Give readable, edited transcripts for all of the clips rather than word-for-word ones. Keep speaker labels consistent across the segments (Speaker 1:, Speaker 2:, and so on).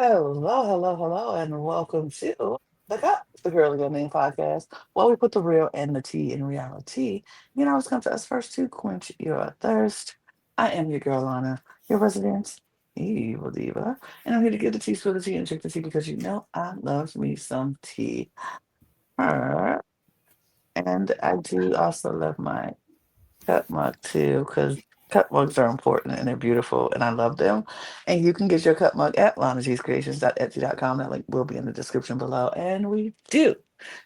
Speaker 1: Hello, and welcome to the Currently Unnamed Podcast, where we put the real and the tea in reality. You know, it's come to us first to quench your thirst. I am your girl, Lana, your resident evil diva, and I'm here to give the tea, spill the tea, and drink the tea because you know I love me some tea. Uh, And I do also love my cut mug too, because cut mugs are important and they're beautiful and I love them. And you can get your cut mug at lanagcreations.etsy.com. That link will be in the description below. And we do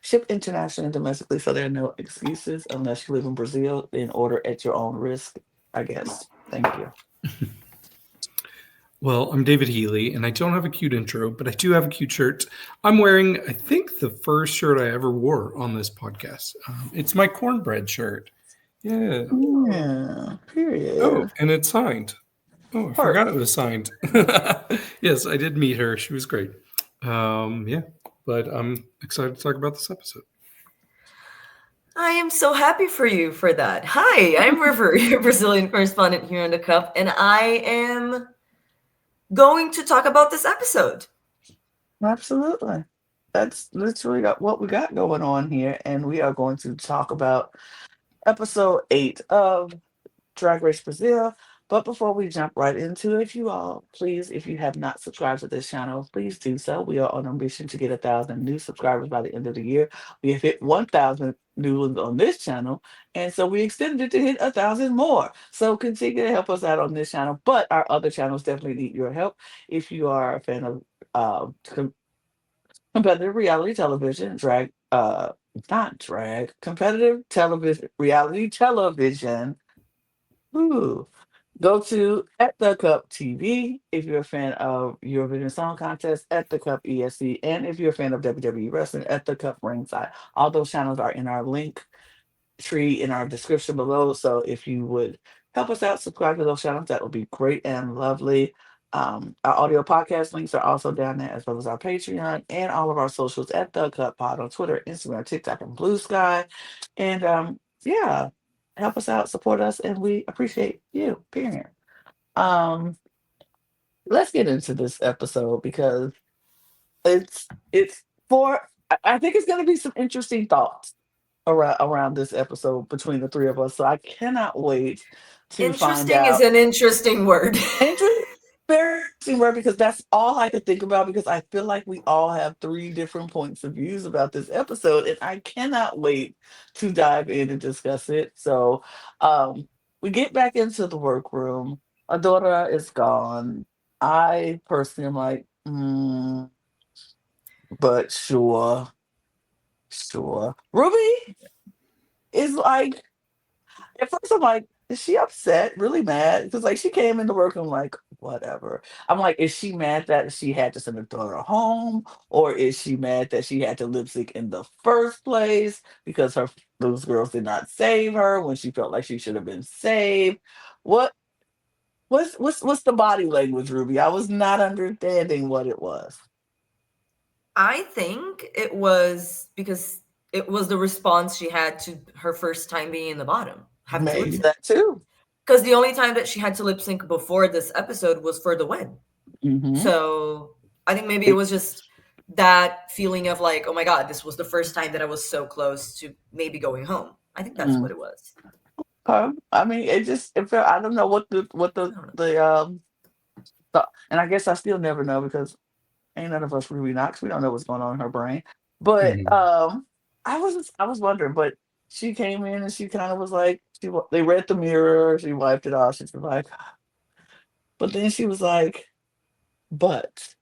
Speaker 1: ship internationally and domestically, so there are no excuses unless you live in Brazil. Then order at your own risk, I guess. Thank you.
Speaker 2: Well, I'm David Healy, and I don't have a cute intro, but I do have a cute shirt. I'm wearing, I think, the first shirt I ever wore on this podcast. It's my cornbread shirt. Yeah.
Speaker 1: Yeah,
Speaker 2: Oh,
Speaker 1: period.
Speaker 2: and it's signed. Oh, I
Speaker 1: Work.
Speaker 2: forgot it was signed. Yes, I did meet her. She was great. Yeah, but I'm excited to talk about this episode.
Speaker 3: I am so happy for you for that. Hi, I'm River, your Brazilian correspondent here on the Cup, and I am going to talk about this episode.
Speaker 1: Absolutely. That's literally what we got going on here. And we are going to talk about episode 8 of Drag Race Brazil. But before we jump right into it, you all, please, if you have not subscribed to this channel, please do so. We are on a mission to get 1,000 new subscribers by the end of the year. We have hit 1,000 new ones on this channel, and so we extended it to hit 1,000 more. So continue to help us out on this channel, but our other channels definitely need your help. If you are a fan of competitive reality television, not drag, competitive television, reality television. Ooh. Go to At the Cup TV if you're a fan of Eurovision Song Contest, At the Cup ESC, and if you're a fan of WWE Wrestling, At the Cup Ringside. All those channels are in our link tree in our description below. So if you would help us out, subscribe to those channels, that would be great and lovely. Our audio podcast links are also down there, as well as our Patreon and all of our socials at the Cup Pod on Twitter, Instagram, TikTok, and Blue Sky. And yeah, help us out, support us, and we appreciate you. Period. Um, let's get into this episode because it's for I think it's going to be some interesting thoughts around this episode between the three of us. So I cannot wait to find
Speaker 3: Interesting is
Speaker 1: out.
Speaker 3: an interesting word.
Speaker 1: Interesting, very interesting word because that's all I could think about because I feel like we all have three different points of views about this episode, and I cannot wait to dive in and discuss it. So we get back into the workroom. Adora is gone. I personally am like, but sure. Ruby is like, at first I'm like, is she upset, really mad? Because like she came into work, I'm like, whatever. I'm like, is she mad that she had to send her daughter home, or is she mad that she had to lip sync in the first place because those girls did not save her when she felt like she should have been saved? What what's the body language, Ruby? I was not understanding what it was.
Speaker 3: I think it was because it was the response she had to her first time being in the bottom, having to lip
Speaker 1: Maybe
Speaker 3: sync.
Speaker 1: that too.
Speaker 3: Because the only time that she had to lip sync before this episode was for the win.
Speaker 1: Hmm.
Speaker 3: So I think maybe it was just that feeling of like, oh my God, this was the first time that I was so close to maybe going home. I think that's what it was.
Speaker 1: I mean, it felt. I don't know what
Speaker 3: I don't know.
Speaker 1: and I guess I still never know because ain't none of us Ruby Knox. We don't know what's going on in her brain. But
Speaker 2: Mhm.
Speaker 1: I was wondering. But she came in and she kind of was like, they read the mirror. She wiped it off. She was like, but then she was like, but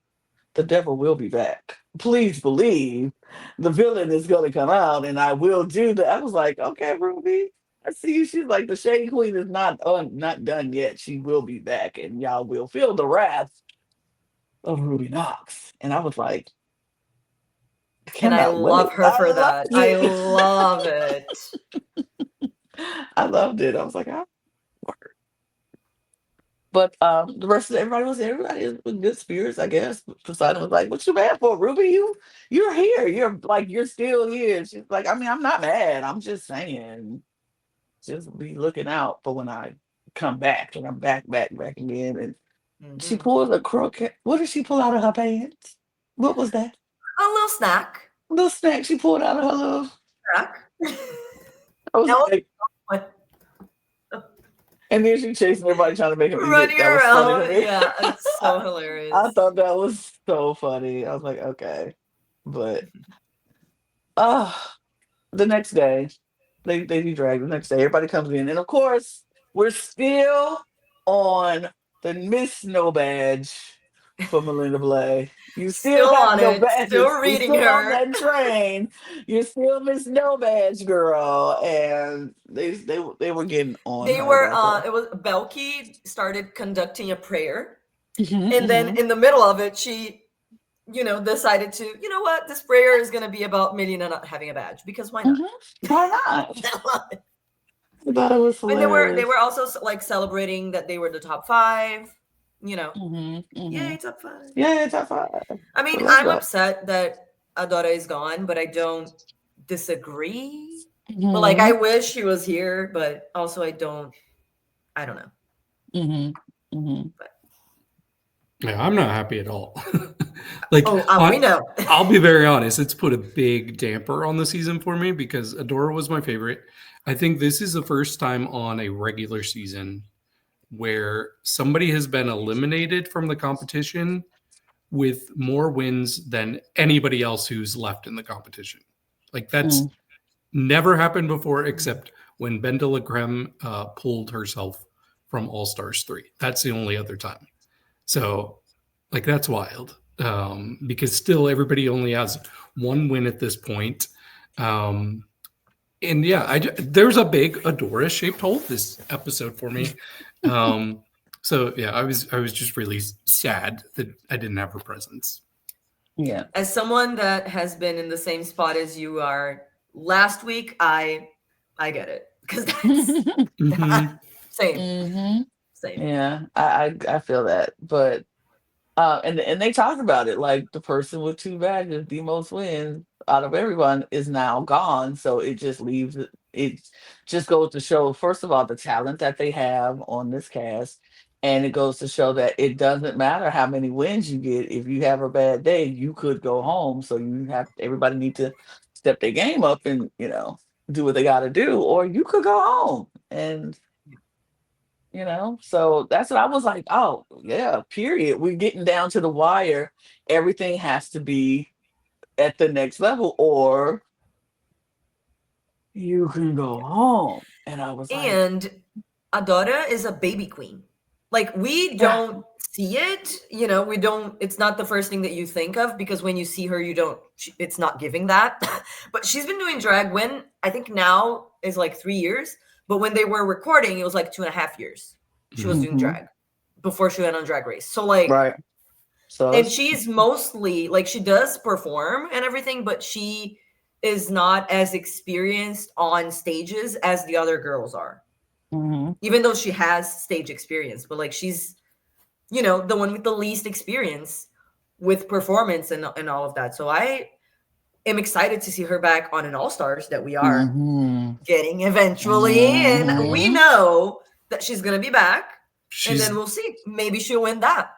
Speaker 1: the devil will be back. Please believe the villain is going to come out, and I will do that. I was like, okay, Ruby. I see you. She's like, the Shade Queen is not done yet. She will be back, and y'all will feel the wrath of Ruby Knox. And I was like, I
Speaker 3: And I
Speaker 1: cannot
Speaker 3: love
Speaker 1: wait.
Speaker 3: her
Speaker 1: I
Speaker 3: for
Speaker 1: loved
Speaker 3: that. I
Speaker 1: it.
Speaker 3: love it.
Speaker 1: I loved it. I was like, word. But the rest of everybody is with good spirits, I guess. Poseidon was like, "What you mad for, Ruby? You're here. You're still here." She's like, "I mean, I'm not mad. I'm just saying, just be looking out for when I come back, and I'm back again." She
Speaker 3: Mhm.
Speaker 1: pulled a croquette. What did she pull out of her pants? What was that?
Speaker 3: A little snack.
Speaker 1: Little snack she pulled out of her little.
Speaker 3: Snack.
Speaker 1: I was
Speaker 3: That was
Speaker 1: like,
Speaker 3: fun.
Speaker 1: and then she chasing everybody trying to make him eat it.
Speaker 3: Running
Speaker 1: That was funny to
Speaker 3: around.
Speaker 1: me.
Speaker 3: Yeah, it's so
Speaker 1: I
Speaker 3: hilarious.
Speaker 1: thought that was so funny. I was like, okay. But the next day, they do drag. The next day, everybody comes in, and of course, we're still on the Miss Snow badge for Melinda Blay. You still
Speaker 3: Still
Speaker 1: have
Speaker 3: on
Speaker 1: your
Speaker 3: it. Still
Speaker 1: badges. We
Speaker 3: reading
Speaker 1: still on
Speaker 3: her.
Speaker 1: that train. You're still Miss No Badge girl, and they were getting on
Speaker 3: They
Speaker 1: her
Speaker 3: were
Speaker 1: about that.
Speaker 3: it was Belky started conducting a prayer,
Speaker 1: Hmm,
Speaker 3: and then
Speaker 1: hmm,
Speaker 3: in the middle of it she decided to, what, this prayer is going to be about Melina not having a badge, because why not?
Speaker 1: hmm. Why not?
Speaker 3: I love it.
Speaker 1: I thought it was
Speaker 3: And they were
Speaker 1: hilarious.
Speaker 3: also like celebrating that they were the top 5,
Speaker 1: Hmm, hmm.
Speaker 3: yay, top 5.
Speaker 1: Yeah, top five.
Speaker 3: I
Speaker 1: I
Speaker 3: mean,
Speaker 1: love
Speaker 3: I'm
Speaker 1: that.
Speaker 3: upset that Adora is gone, but I don't disagree. But like, I
Speaker 1: Hmm,
Speaker 3: wish she was here, but also I don't know.
Speaker 1: hmm, hmm.
Speaker 3: But
Speaker 2: Yeah, I'm not happy at all. Like,
Speaker 3: we know.
Speaker 2: I'll be very honest, it's put a big damper on the season for me because Adora was my favorite. I think this is the first time on a regular season where somebody has been eliminated from the competition with more wins than anybody else who's left in the competition. Like, that's never happened before, except when Bendela Graham pulled herself from All Stars 3. That's the only other time. So, like, that's wild, because still everybody only has one win at this point. And yeah, there's a big Adora shaped hole this episode for me. So yeah, I was just really sad that I didn't have her presence.
Speaker 1: Yeah.
Speaker 3: As someone that has been in the same spot as you are last week, I get it, because that's
Speaker 2: Mhm.
Speaker 3: same,
Speaker 1: Hmm.
Speaker 3: same.
Speaker 1: Yeah, I feel that, but and they talked about it like the person with two badges, the most wins out of everyone, is now gone. So it just leaves it just goes to show, first of all, the talent that they have on this cast, and it goes to show that it doesn't matter how many wins you get. If you have a bad day, you could go home. So everybody need to step their game up and do what they got to do, or you could go home. And so that's what I was like, oh yeah, period, we're getting down to the wire. Everything has to be at the next level, or you can go home. And I was like,
Speaker 3: And Adora is a baby queen. Like, we
Speaker 1: yeah.
Speaker 3: don't see it, we don't, it's not the first thing that you think of, because when you see her, it's not giving that. But she's been doing drag, when I think now is like 3 years, but when they were recording, it was like 2.5 years she was
Speaker 2: Mhm.
Speaker 3: doing
Speaker 1: Hmm.
Speaker 3: drag before she went on Drag Race. So like,
Speaker 1: Right. So
Speaker 3: and
Speaker 1: it's
Speaker 3: she's mostly like, she does perform and everything, but she is not as experienced on stages as the other girls are,
Speaker 1: hmm,
Speaker 3: even though she has stage experience. But like, she's the one with the least experience with performance and all of that. So I am excited to see her back on an All Stars that we are
Speaker 1: hmm,
Speaker 3: getting eventually, and we
Speaker 1: hmm.
Speaker 3: know that she's gonna be back, and then
Speaker 2: She's
Speaker 3: we'll see, maybe she'll win that.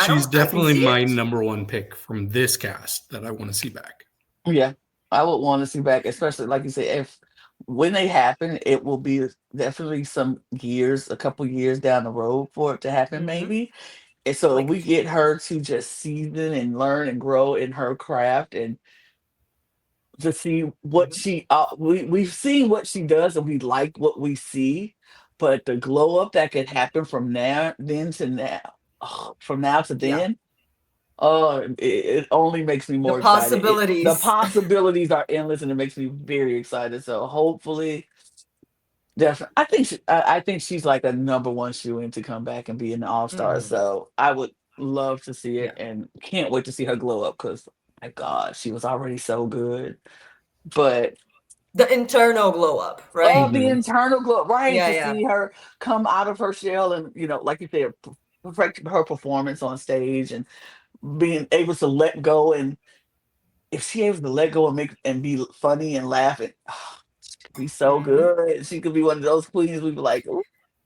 Speaker 2: she's
Speaker 3: I can
Speaker 2: definitely
Speaker 3: see
Speaker 2: my
Speaker 3: it.
Speaker 2: number one pick from this cast that I want to see back.
Speaker 1: Yeah, I would want to see back, especially like you said, if when they happen, it will be definitely a couple years down the road for it to happen,
Speaker 3: Hmm.
Speaker 1: maybe. And so if
Speaker 3: Like a
Speaker 1: we
Speaker 3: few
Speaker 1: get her
Speaker 3: years.
Speaker 1: to just season and learn and grow in her craft, and to see what
Speaker 3: Hmm.
Speaker 1: we've seen what she does, and we like what we see, but the glow up that could happen from now then to now, from now to
Speaker 3: Yeah,
Speaker 1: then, oh, it only makes me
Speaker 3: the
Speaker 1: more excited. The
Speaker 3: possibilities.
Speaker 1: possibilities are endless, and it makes me very excited. So hopefully, definitely, I think she's like a number one shoe in to come back and be in the All Stars.
Speaker 3: Hmm.
Speaker 1: So I would love to see it,
Speaker 3: Yeah,
Speaker 1: and can't wait to see her glow up, because my God, she was already so good. But
Speaker 3: the internal glow up,
Speaker 1: oh,
Speaker 3: right?
Speaker 1: the
Speaker 2: Mhm.
Speaker 1: internal glow, right?
Speaker 3: Yeah,
Speaker 1: To
Speaker 3: yeah.
Speaker 1: see her come out of her shell, and like you said, perfect her performance on stage, and being able to let go. And if she able to let go and be funny and laugh, and she could be so
Speaker 3: Hmm.
Speaker 1: good. She could be one of those queens we'd be like, "Ooh,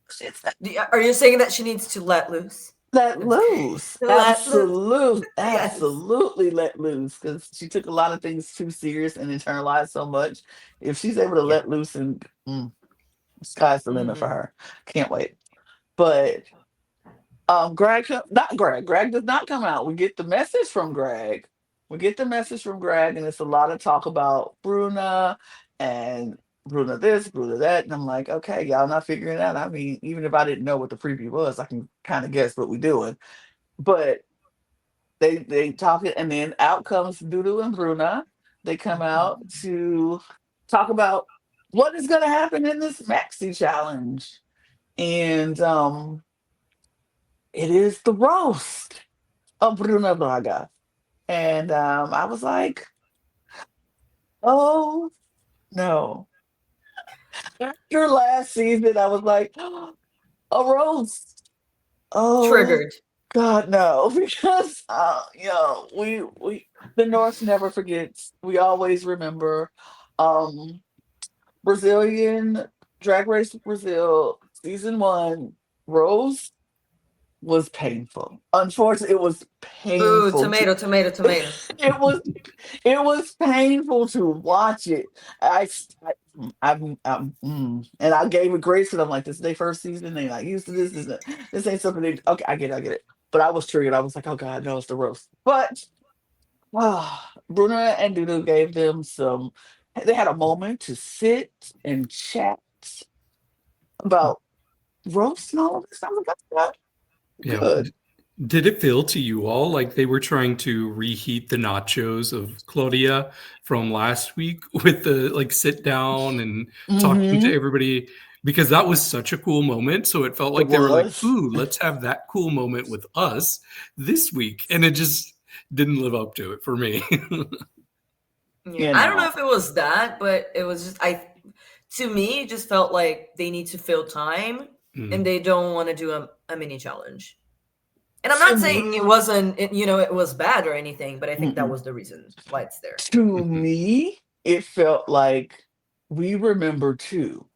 Speaker 1: shit's that."
Speaker 3: Are you saying that she needs to let loose?
Speaker 1: let loose.
Speaker 3: Let loose.
Speaker 1: Absolute,
Speaker 3: Yes.
Speaker 1: absolutely let loose. Because she took a lot of things too serious and internalized so much. If she's able to
Speaker 3: Yeah.
Speaker 1: let loose and sky's the limit for
Speaker 3: Hmm.
Speaker 1: her. Can't wait. But Greg, not Greg. Greg does not come out. We get the message from Greg. We get the message from Greg, and it's a lot of talk about Bruna and Bruna this, Bruna that. And I'm like, okay, y'all not figuring it out. I mean, even if I didn't know what the preview was, I can kind of guess what we're doing. But they talk it, and then out comes Dudu and Bruna. They come out to talk about what is going to happen in this Maxi challenge, and it is the roast of Bruna Braga. And I was like, oh no. After last season, I was like, a roast. Oh
Speaker 3: Triggered.
Speaker 1: God, no. Because we the North never forgets. We always remember. Um Brazilian Drag Race Brazil season one, Rose was painful. Unfortunately, it was
Speaker 3: Boo,
Speaker 1: painful to
Speaker 3: tomato, tomato, tomato.
Speaker 1: it was it was painful to watch it. And I gave it grace because I'm like, this is their first season. They not used to this. This ain't something they okay. I get it. But I was triggered. I was like, oh God, no, it's the roast. But Bruna and Dudu gave them some. They had a moment to sit and chat about roast and all of this. I was like, "Oh,
Speaker 2: Yeah.
Speaker 1: good."
Speaker 2: Did it feel to you all like they were trying to reheat the nachos of Claudia from last week with the like sit down and talking to
Speaker 1: Hmm.
Speaker 2: everybody? Because that was such a cool moment. So it felt
Speaker 1: It
Speaker 2: like they were like,
Speaker 1: was.
Speaker 2: ooh, let's have that cool moment with us this week. And it just didn't live up to it for me.
Speaker 3: Yeah.
Speaker 1: You
Speaker 3: I don't know
Speaker 1: know.
Speaker 3: if it was that, but it was just to me it just felt like they need to fill time and
Speaker 2: Mm.
Speaker 3: they don't want to do a mini challenge. And I'm
Speaker 1: To
Speaker 3: not saying it
Speaker 1: me,
Speaker 3: wasn't it was bad or anything, but I think that
Speaker 1: mm-mm.
Speaker 3: was the reason why it's there.
Speaker 1: To
Speaker 2: Mhm.
Speaker 1: me, it felt like we remember too.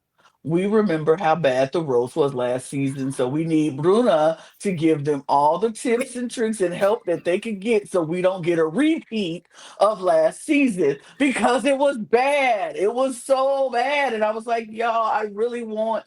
Speaker 1: We remember how bad the roast was last season, so we need Bruna to give them all the tips and tricks and help that they could get so we don't get a repeat of last season because it was bad. It was so bad. And I was like, y'all, I really want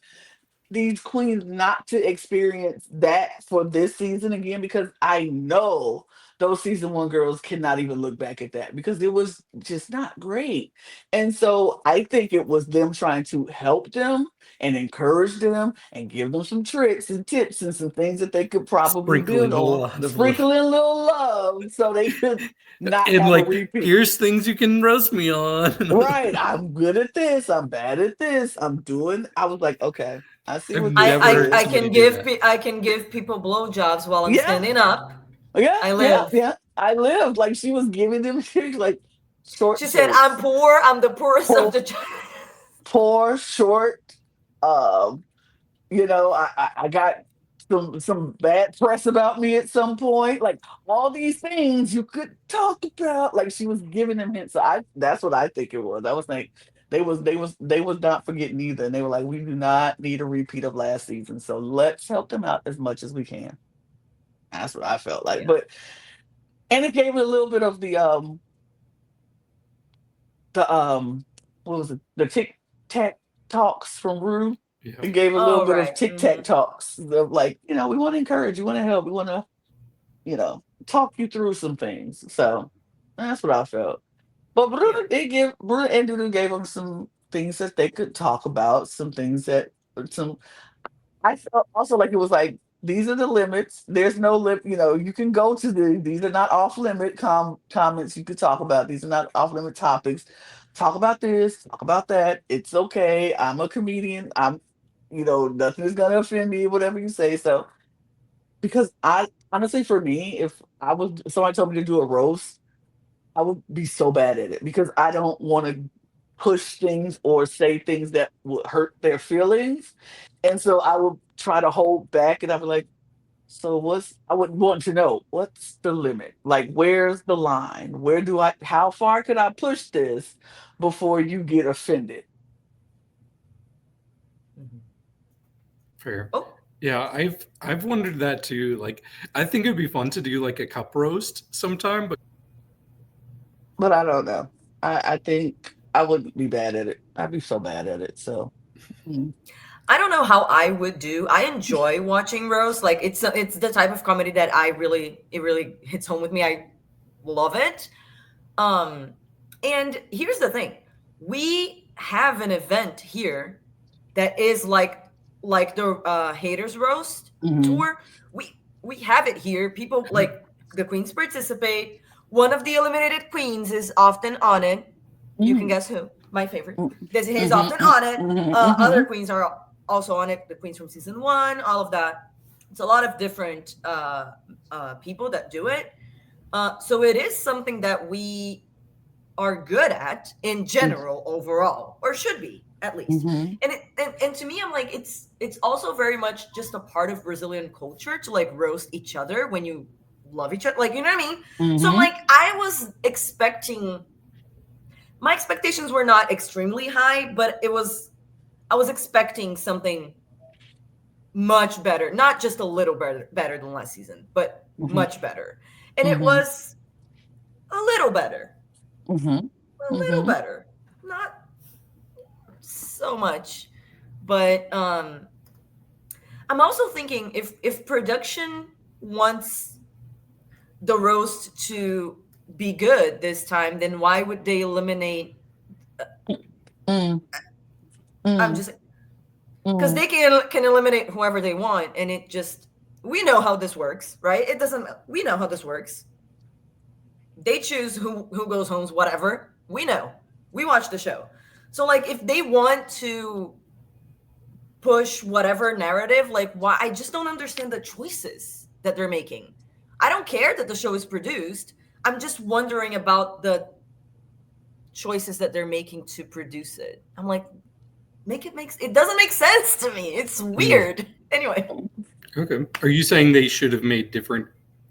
Speaker 1: these queens not to experience that for this season again because I know those season one girls cannot even look back at that because it was just not great. And so I think it was them trying to help them and encourage them and give them some tricks and tips and some things that they could probably build
Speaker 2: Sprinkling a
Speaker 1: on,
Speaker 2: lot of love.
Speaker 1: sprinkling a little love so they could not
Speaker 2: And
Speaker 1: have a
Speaker 2: like,
Speaker 1: repeat.
Speaker 2: here's things you can roast me on.
Speaker 1: Right. I'm good at this. I'm bad at this. I was like, okay, I see
Speaker 2: I've
Speaker 1: what this
Speaker 2: never heard
Speaker 3: I
Speaker 1: is.
Speaker 2: somebody
Speaker 3: can
Speaker 2: do that.
Speaker 3: I can give people blowjobs while I'm
Speaker 1: Yeah,
Speaker 3: standing up.
Speaker 1: yeah,
Speaker 3: I
Speaker 1: yeah,
Speaker 3: live.
Speaker 1: yeah. I lived like she was giving them shit like short
Speaker 3: She said, "I'm
Speaker 1: shirts,
Speaker 3: poor. I'm the poorest of
Speaker 1: poor,
Speaker 3: the."
Speaker 1: poor, short. Um, I got some bad press about me at some point. Like all these things you could talk about. Like she was giving them hints. So that's what I think it was. I was like, they was not forgetting either. And they were like, we do not need a repeat of last season. So let's help them out as much as we can. That's what I felt like.
Speaker 3: Yeah.
Speaker 1: But and it gave it a little bit of the what was it? The tic tac talks from Rue.
Speaker 2: Yeah.
Speaker 1: It gave a little
Speaker 3: Oh
Speaker 1: bit of
Speaker 3: right.
Speaker 1: tic tac talks of like, we want to encourage, we want to help, we want to, talk you through some things. So that's what I felt. But
Speaker 3: Yeah.
Speaker 1: Bruno and Dudu gave them some things that they could talk about, some things that some I felt also like it was like these are the limits. There's no you can go to these are not off limit comments you could talk about. These are not off limit topics. Talk about this, talk about that. It's okay. I'm a comedian. Nothing is gonna offend me, whatever you say. So because I honestly for me, if somebody told me to do a roast, I would be so bad at it because I don't want to push things or say things that would hurt their feelings. And so I would try to hold back and I'd be like, so I would want to know what's the limit? Like, where's the line? How far could I push this before you get offended?
Speaker 3: Mhm.
Speaker 2: Fair.
Speaker 3: Oh,
Speaker 2: Yeah, I've wondered that too. Like, I think it'd be fun to do like a cup roast sometime,
Speaker 1: But I don't know. I think I wouldn't be bad at it. I'd be so bad at it. So mm.
Speaker 3: I don't know how I would do. I enjoy watching roast. Like it's the type of comedy that it really hits home with me. I love it. And here's the thing. We have an event here that is like the haters roast
Speaker 1: Mhm.
Speaker 3: tour. We have it here. People like the queens participate. One of the eliminated queens is often on it. You can
Speaker 1: Mm.
Speaker 3: guess who. My favorite.
Speaker 1: Mm.
Speaker 3: This is
Speaker 1: Mhm.
Speaker 3: often
Speaker 1: Mm.
Speaker 3: on it.
Speaker 1: Mhm.
Speaker 3: Other
Speaker 1: Mhm.
Speaker 3: queens are also on it. The queens from season one, all of that. It's a lot of different people that do it. So it is something that we are good at in general overall, or should be at least.
Speaker 1: Mhm.
Speaker 3: And to me, I'm like, it's also very much just a part of Brazilian culture to like roast each other when you love each other, like, you know what I mean? So I'm
Speaker 1: Mhm.
Speaker 3: like, I was expecting, my expectations were not extremely high, but I was expecting something much better, not just a little better than last season, but
Speaker 1: Mhm.
Speaker 3: much better. And it
Speaker 1: Mhm.
Speaker 3: was a little better,
Speaker 1: Mhm.
Speaker 3: a little
Speaker 1: Mhm.
Speaker 3: better, not so much. But I'm also thinking if production wants the roast to be good this time, then why would they eliminate?
Speaker 1: Mm.
Speaker 3: I'm
Speaker 1: Mm.
Speaker 3: just because
Speaker 1: Mm.
Speaker 3: they can eliminate whoever they want, and it just, we know how this works, right? It doesn't, we know how this works. They choose who goes home, whatever. We know. We watch the show. So like if they want to push whatever narrative, like why, I just don't understand the choices that they're making. I don't care that the show is produced. I'm just wondering about the choices that they're making to produce it. I'm like, it doesn't make sense to me. It's
Speaker 2: but
Speaker 3: weird. Anyway,
Speaker 2: okay. Are you saying they should have made different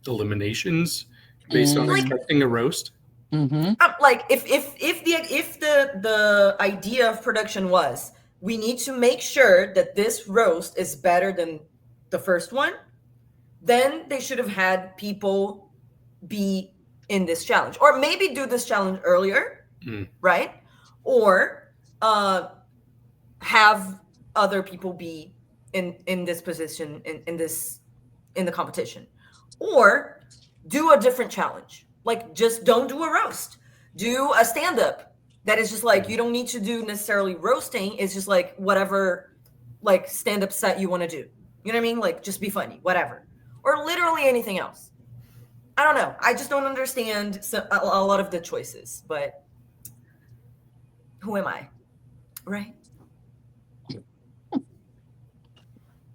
Speaker 2: eliminations based on
Speaker 3: like
Speaker 1: Mm.
Speaker 2: expecting a roast?
Speaker 1: Mhm.
Speaker 3: like if the idea of production was, we need to make sure that this roast is better than the first one, then they should have had people be in this challenge, or maybe do this challenge earlier,
Speaker 2: Mm.
Speaker 3: right? Or uh have other people be in this position, in this, in the competition, or do a different challenge, like just don't do a roast, do a stand-up that is just like, you don't need to do necessarily roasting, it's just like whatever, like stand-up set you want to do, you know what I mean, like just be funny, whatever, or literally anything else. I don't know, I just don't understand a lot of the choices, but who am I, right?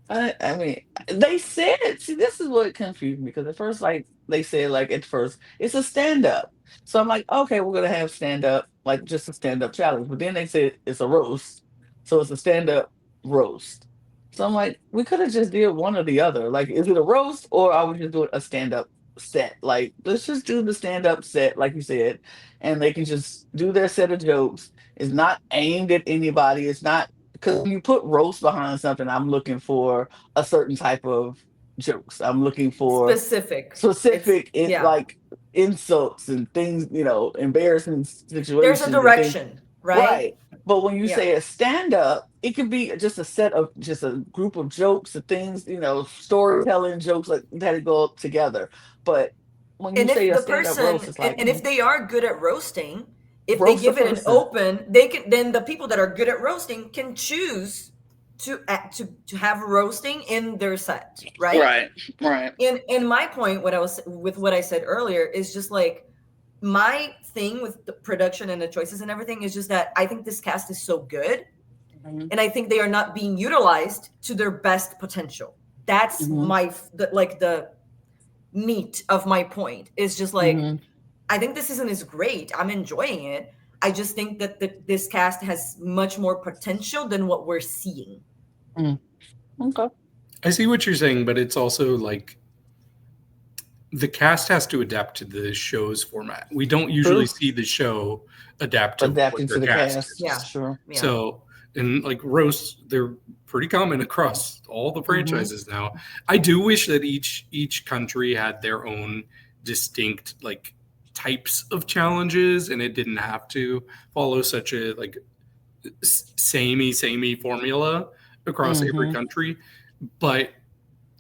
Speaker 1: I mean, they said, see, this is what confused me because at first, like, they said, like, at first, it's a stand up. So I'm like, okay, we're going to have stand up, like, just a stand up challenge. But then they said it's a roast. So it's a stand up roast. So I'm like, we could have just did one or the other. Like, is it a roast or are we just doing a stand up set? Like, let's just do the stand up set, like you said, and they can just do their set of jokes. It's not aimed at anybody. It's not, because when you put roast behind something, I'm looking for a certain type of jokes. I'm looking for
Speaker 3: Specific. It's,
Speaker 1: specific, it
Speaker 3: yeah.
Speaker 1: like insults and things, embarrassing
Speaker 3: There's a
Speaker 1: situations and things.
Speaker 3: direction, right?
Speaker 1: Right. But when you
Speaker 3: Yeah.
Speaker 1: say a stand up, it could be just a set of just a group of jokes and things, storytelling jokes like that go together. But when you
Speaker 3: And
Speaker 1: say
Speaker 3: if
Speaker 1: a
Speaker 3: the
Speaker 1: stand up
Speaker 3: person,
Speaker 1: roast, it's like
Speaker 3: and if they are good at roasting, if they
Speaker 1: roast a
Speaker 3: give it an
Speaker 1: person.
Speaker 3: open, they can, then the people that are good at roasting can choose to have roasting in their set, right?
Speaker 1: Right. Right.
Speaker 3: And my point, what I was with what I said earlier, is just like, my thing with the production and the choices and everything is just that I think this cast is so good,
Speaker 1: Mhm.
Speaker 3: and I think they are not being utilized to their best potential. That's
Speaker 1: Mhm.
Speaker 3: the meat of my point, is just like,
Speaker 1: Mhm.
Speaker 3: I think this season is great, I'm enjoying it. I just think that this cast has much more potential than what we're seeing.
Speaker 1: Mm. Okay.
Speaker 2: I see what you're saying, but it's also like the cast has to adapt to the show's format. We don't usually
Speaker 1: True.
Speaker 2: see the show adapt to what
Speaker 1: Adapting
Speaker 2: their
Speaker 1: to the
Speaker 2: cast
Speaker 1: cast.
Speaker 3: Yeah.
Speaker 2: is.
Speaker 1: Sure.
Speaker 3: Yeah.
Speaker 2: So And like roasts, they're pretty common across all the
Speaker 1: Mm-hmm.
Speaker 2: franchises now. I do wish that each country had their own distinct like types of challenges, and it didn't have to follow such a like samey formula across every
Speaker 1: Mm-hmm.
Speaker 2: country. But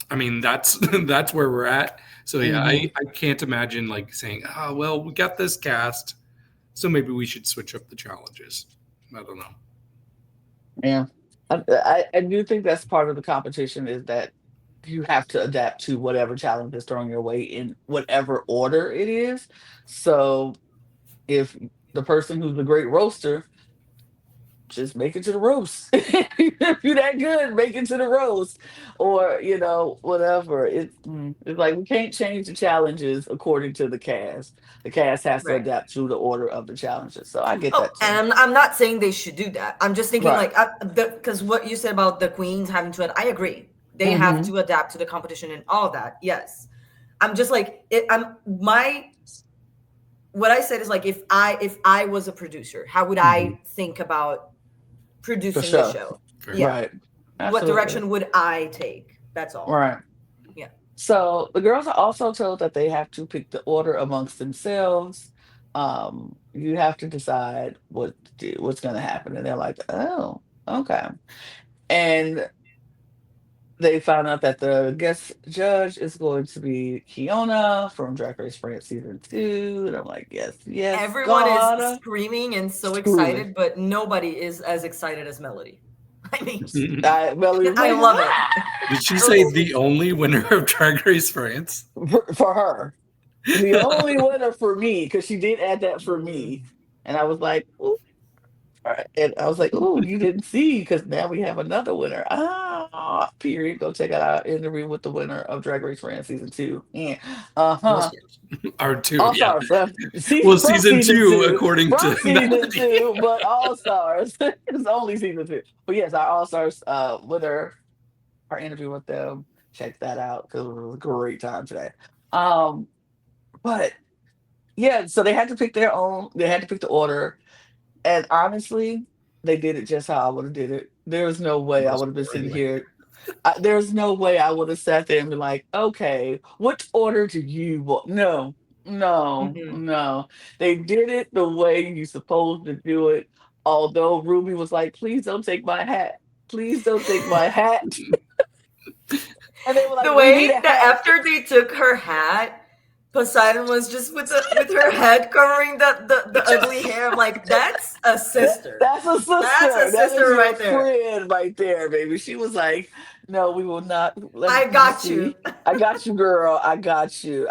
Speaker 2: I mean, that's that's where we're at. So yeah,
Speaker 1: Mm-hmm.
Speaker 2: I can't imagine like saying, oh well, we got this cast, so maybe we should switch up the challenges. I don't know.
Speaker 1: Yeah. I do think that's part of the competition is that you have to adapt to whatever challenge is thrown your way in whatever order it is. So if the person who's the great roaster, just make it to the roast. If you're that good, make it to the roast. Or, whatever. It's like we can't change the challenges according to the cast. The cast has to
Speaker 3: Right.
Speaker 1: adapt to the order of the challenges. So I get
Speaker 3: Oh,
Speaker 1: that too.
Speaker 3: and I'm not saying they should do that. I'm just thinking
Speaker 1: Right.
Speaker 3: because what you said about the queens having to, I agree. They have
Speaker 1: Mm-hmm.
Speaker 3: to adapt to the competition and all that. Yes. I'm just like what I said is like if I was a producer, how would I think about
Speaker 1: For
Speaker 3: producing the
Speaker 1: sure.
Speaker 3: show?
Speaker 2: Fair.
Speaker 3: Yeah.
Speaker 1: Right.
Speaker 3: What
Speaker 1: Absolutely.
Speaker 3: direction would I take? That's all.
Speaker 1: Right.
Speaker 3: Yeah.
Speaker 1: So the girls are also told that they have to pick the order amongst themselves. You have to decide what's going to happen, and they're like, "Oh, okay." And they found out that the guest judge is going to be Kiona from Drag Race France season 2, and I'm like, "Yes, yes,
Speaker 3: Everyone is
Speaker 1: God,
Speaker 3: screaming and so
Speaker 1: truly."
Speaker 3: excited, but nobody is as excited as Melody. I mean,
Speaker 1: Melody was
Speaker 3: I
Speaker 1: like,
Speaker 3: love it.
Speaker 2: Did she say the only winner of Drag Race France?
Speaker 1: For her. The only winner for me, because she did add that for me. And I was like, ooh. All right. And I was like, ooh, you didn't see, because now we have another winner. Ah, period. Go check out our interview with the winner of Drag Race France season 2. Yeah.
Speaker 2: All
Speaker 1: Uh-huh.
Speaker 2: Stars. Or two,
Speaker 1: All
Speaker 2: yeah.
Speaker 1: Stars.
Speaker 2: Well,
Speaker 1: From
Speaker 2: season two,
Speaker 1: 2,
Speaker 2: according
Speaker 1: from
Speaker 2: to
Speaker 1: season
Speaker 2: Melody.
Speaker 1: 2, but All Stars. It's only season 2. But yes, our All Stars winner, our interview with them. Check that out because it was a great time today. But yeah, so they had to pick they had to pick the order. And honestly, they did it just how I would have did it. There's no way I
Speaker 2: Most
Speaker 1: would have been sitting
Speaker 2: boring way.
Speaker 1: here. There's no way I would have sat there and been like, okay, which order do you want? No, no,
Speaker 3: Mhm.
Speaker 1: no. They did it the way you supposed to do it. Although Ruby was like, please don't take my hat. Please don't take my hat. And they were like,
Speaker 3: The
Speaker 1: we need
Speaker 3: way
Speaker 1: a
Speaker 3: that
Speaker 1: hat.
Speaker 3: after they took her hat, Poseidon was just with her head covering the ugly hair. I'm like, that's a sister.
Speaker 1: That's a sister.
Speaker 3: That's a
Speaker 1: That is
Speaker 3: sister
Speaker 1: your
Speaker 3: right there.
Speaker 1: friend right there, baby. She was like, no, we will not.
Speaker 3: I got you.
Speaker 1: I got you, girl. I got you.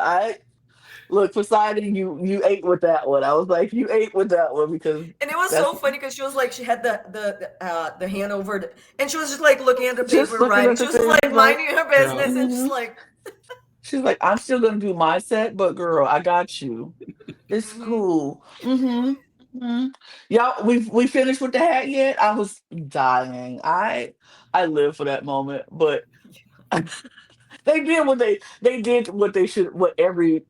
Speaker 1: Look, Poseidon, you ate with that one. I was like, you ate with that one because
Speaker 3: And it was
Speaker 1: that's
Speaker 3: so funny because she was like, she had the hand over, and she was just like looking at the
Speaker 1: just
Speaker 3: paper,
Speaker 1: looking
Speaker 3: writing.
Speaker 1: at
Speaker 3: She
Speaker 1: the
Speaker 3: was just
Speaker 1: thing
Speaker 3: like minding her
Speaker 2: Yeah.
Speaker 3: business, and just
Speaker 1: Mhm.
Speaker 3: like,
Speaker 1: She's like, I'm still gonna do my set, but girl, I got you. It's
Speaker 3: Mhm.
Speaker 1: cool. Y'all, we finished with the hat yet? I was dying. I live for that moment, but they did what they should, what every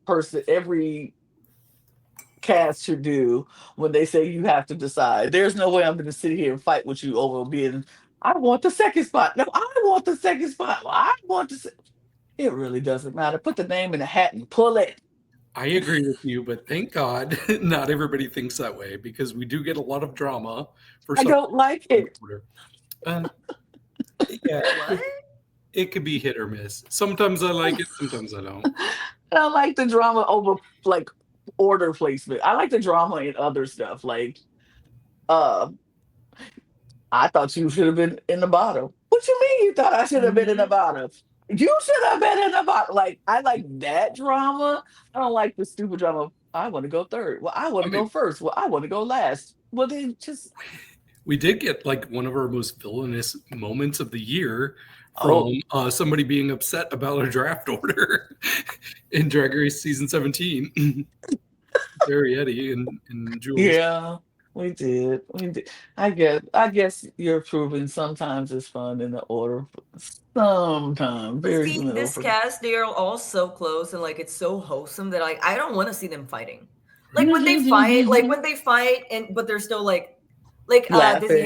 Speaker 1: cast should do when they say you have to decide. There's no way I'm going to sit here and fight with you over being. I want the second spot. No, I want the second spot. Well, I want the. It really doesn't matter. Put the name in the hat and pull it.
Speaker 2: I agree with you, but thank God not everybody thinks that way because we do get a lot of drama for
Speaker 1: I
Speaker 2: some
Speaker 1: don't like it.
Speaker 2: order. Yeah,
Speaker 3: what?
Speaker 2: it could be hit or miss. Sometimes I like it, sometimes I don't.
Speaker 1: I don't like the drama over like order placement. I like the drama in other stuff. Like, uh, I thought you should have been in the bottom. What you mean you thought I should have been in the
Speaker 3: Mhm.
Speaker 1: bottom? You should have been in the bottom. Like, I like that drama. I don't like the stupid drama. I want to go third. Well, I want
Speaker 2: I
Speaker 1: to go
Speaker 2: mean,
Speaker 1: first. Well, I want to go last. Well, then just
Speaker 2: we did get like one of our most villainous moments of the year
Speaker 1: oh
Speaker 2: from somebody being upset about a draft order in Drag Race season 17. Barry Eddie and Jules.
Speaker 1: yeah, we did. We did. I guess you're proving sometimes it's fun in the order. Sometimes very
Speaker 3: See,
Speaker 1: little
Speaker 3: this
Speaker 1: for
Speaker 3: cast, they are all so close, and like it's so wholesome that I don't want to see them fighting. Like when they fight, and but they're still like Like Dizzy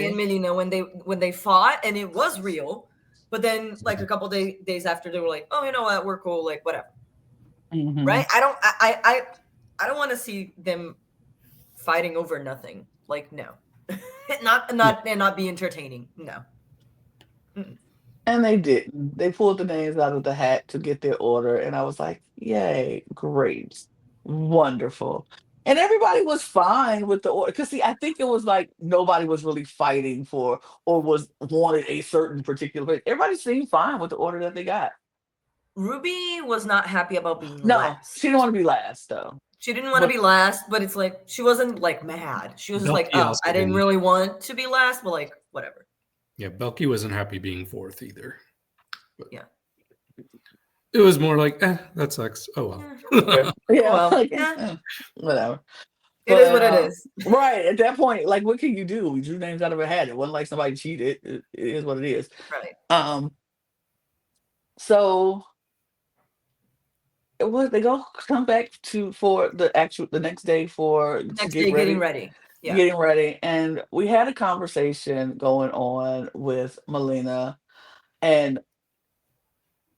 Speaker 3: and
Speaker 1: Laughing.
Speaker 3: Melina when they fought, and it was real. But then, like a couple days after, they were like, "Oh, you know what? We're cool. Like whatever."
Speaker 1: Mhm.
Speaker 3: Right? I don't want to see them fighting over nothing. Like no, not be entertaining. No. Mm-mm.
Speaker 1: And they didn't. They pulled the names out of the hat to get their order, and I was like, "Yay, great, wonderful." And everybody was fine with the order because see, I think it was like nobody was really fighting for or was wanted a certain particular place. Everybody seemed fine with the order that they got.
Speaker 3: Ruby was not happy about being
Speaker 1: No, she didn't
Speaker 3: last.
Speaker 1: want to be last though.
Speaker 3: She didn't want to
Speaker 1: But
Speaker 3: be last, but it's like she wasn't like mad. She was just like,
Speaker 2: Belky
Speaker 3: "Oh,
Speaker 2: also
Speaker 3: I didn't
Speaker 2: didn't.
Speaker 3: really want to be last, but like whatever."
Speaker 2: Yeah, Belky wasn't happy being fourth either.
Speaker 3: Yeah.
Speaker 2: It was more like, that sucks. Oh well.
Speaker 1: yeah, yeah,
Speaker 3: Well,
Speaker 1: like,
Speaker 3: yeah.
Speaker 1: whatever.
Speaker 3: It is
Speaker 1: But
Speaker 3: what it is.
Speaker 1: right at that point, like, what can you do? We drew names out of a hat. It wasn't like somebody cheated. It is what it is.
Speaker 3: Right.
Speaker 1: Um, so it was they go come back to for the next day for to
Speaker 3: Next
Speaker 1: get
Speaker 3: day, getting
Speaker 1: ready,
Speaker 3: ready. Yeah.
Speaker 1: getting ready, and we had a conversation going on with Melina, and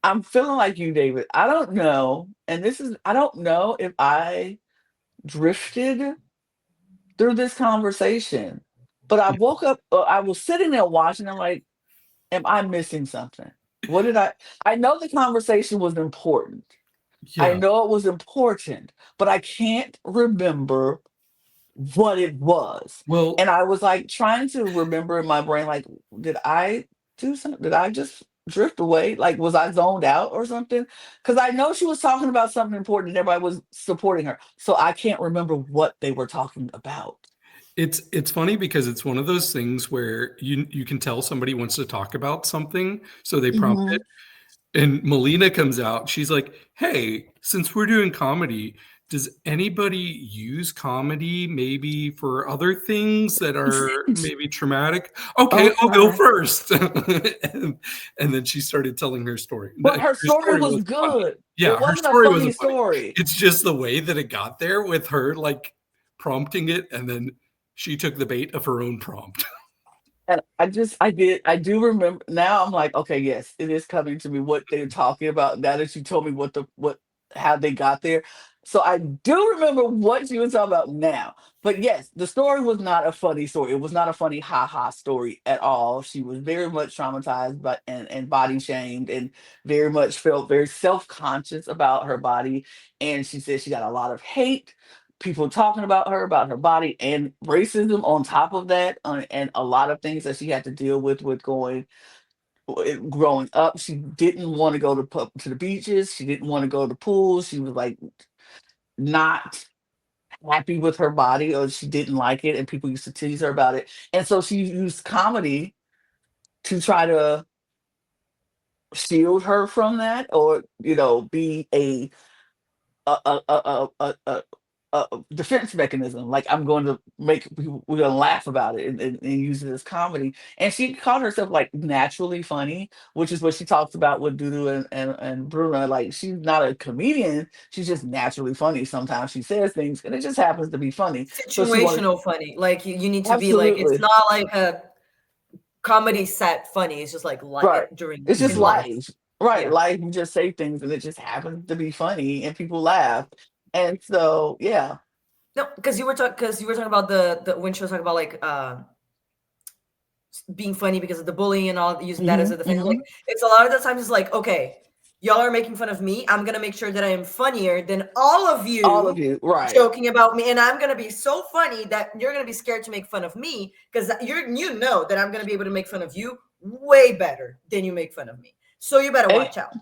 Speaker 1: I'm feeling like you, David. I don't know, and this is I don't know if I drifted through this conversation, but I woke up. I was sitting there watching. I'm like, am I missing something? What did I know the conversation was important. I
Speaker 2: Yeah.
Speaker 1: know it was important, but I can't remember what it was.
Speaker 2: Well,
Speaker 1: And I was like trying to remember in my brain, like, did I do something? Did I just drift away? Like, was I zoned out or something? Because I know she was talking about something important and everybody was supporting her. So I can't remember what they were talking about.
Speaker 2: it's funny because it's one of those things where you can tell somebody wants to talk about something, so they prompt
Speaker 1: Hmm.
Speaker 2: it. And Melina comes out. She's like, "Hey, since we're doing comedy, does anybody use comedy maybe for other things that are maybe traumatic? Okay, I'll go
Speaker 1: Okay.
Speaker 2: first." And then she started telling her story.
Speaker 1: But her
Speaker 2: Her
Speaker 1: story
Speaker 2: story
Speaker 1: was
Speaker 2: was funny.
Speaker 1: good. It
Speaker 2: Yeah, her
Speaker 1: wasn't a
Speaker 2: story
Speaker 1: funny
Speaker 2: wasn't funny.
Speaker 1: story.
Speaker 2: It's just the way that it got there with her like prompting it, and then she took the bait of her own prompt.
Speaker 1: And I do remember now. I'm like, okay, yes, it is coming to me what they're talking about. Now that you told me how they got there. So I do remember what you were talking about now. But yes, the story was not a funny story. It was not a funny ha ha story at all. She was very much traumatized but and body shamed and very much felt very self-conscious about her body. And she said she got a lot of hate people talking about her body and racism on top of that and a lot of things that she had to deal with growing up. She didn't want to go to the beaches. She didn't want to go to pools. She was like not happy with her body or she didn't like it and people used to tease her about it, and so she used comedy to try to shield her from that or be a defense mechanism. Like I'm going to we're going to laugh about it and use it as comedy. And she called herself like naturally funny, which is what she talks about with Dudu and Bruna. Like she's not a comedian, she's just naturally funny. Sometimes she says things and it just happens to be funny. So she wanted
Speaker 3: Situational funny. Like you need to be like, it's
Speaker 1: absolutely
Speaker 3: not like a comedy set funny. It's just like
Speaker 1: right.
Speaker 3: during
Speaker 1: It's just
Speaker 3: in life.
Speaker 1: life, right?
Speaker 3: Yeah.
Speaker 1: Life, you just say things and it just happens to be funny and people laugh. And so yeah.
Speaker 3: No, because you were talking about the when she was talking about like being funny because of the bullying and all, using that as
Speaker 1: Hmm.
Speaker 3: a defense. Like
Speaker 1: Hmm.
Speaker 3: it's a lot of the times it's like, okay, y'all are making fun of me. I'm gonna make sure that I am funnier than all of
Speaker 1: All of
Speaker 3: you
Speaker 1: you, right?
Speaker 3: joking about me, and I'm gonna be so funny that you're gonna be scared to make fun of me because you know that I'm gonna be able to make fun of you way better than you make fun of me. So you better watch out.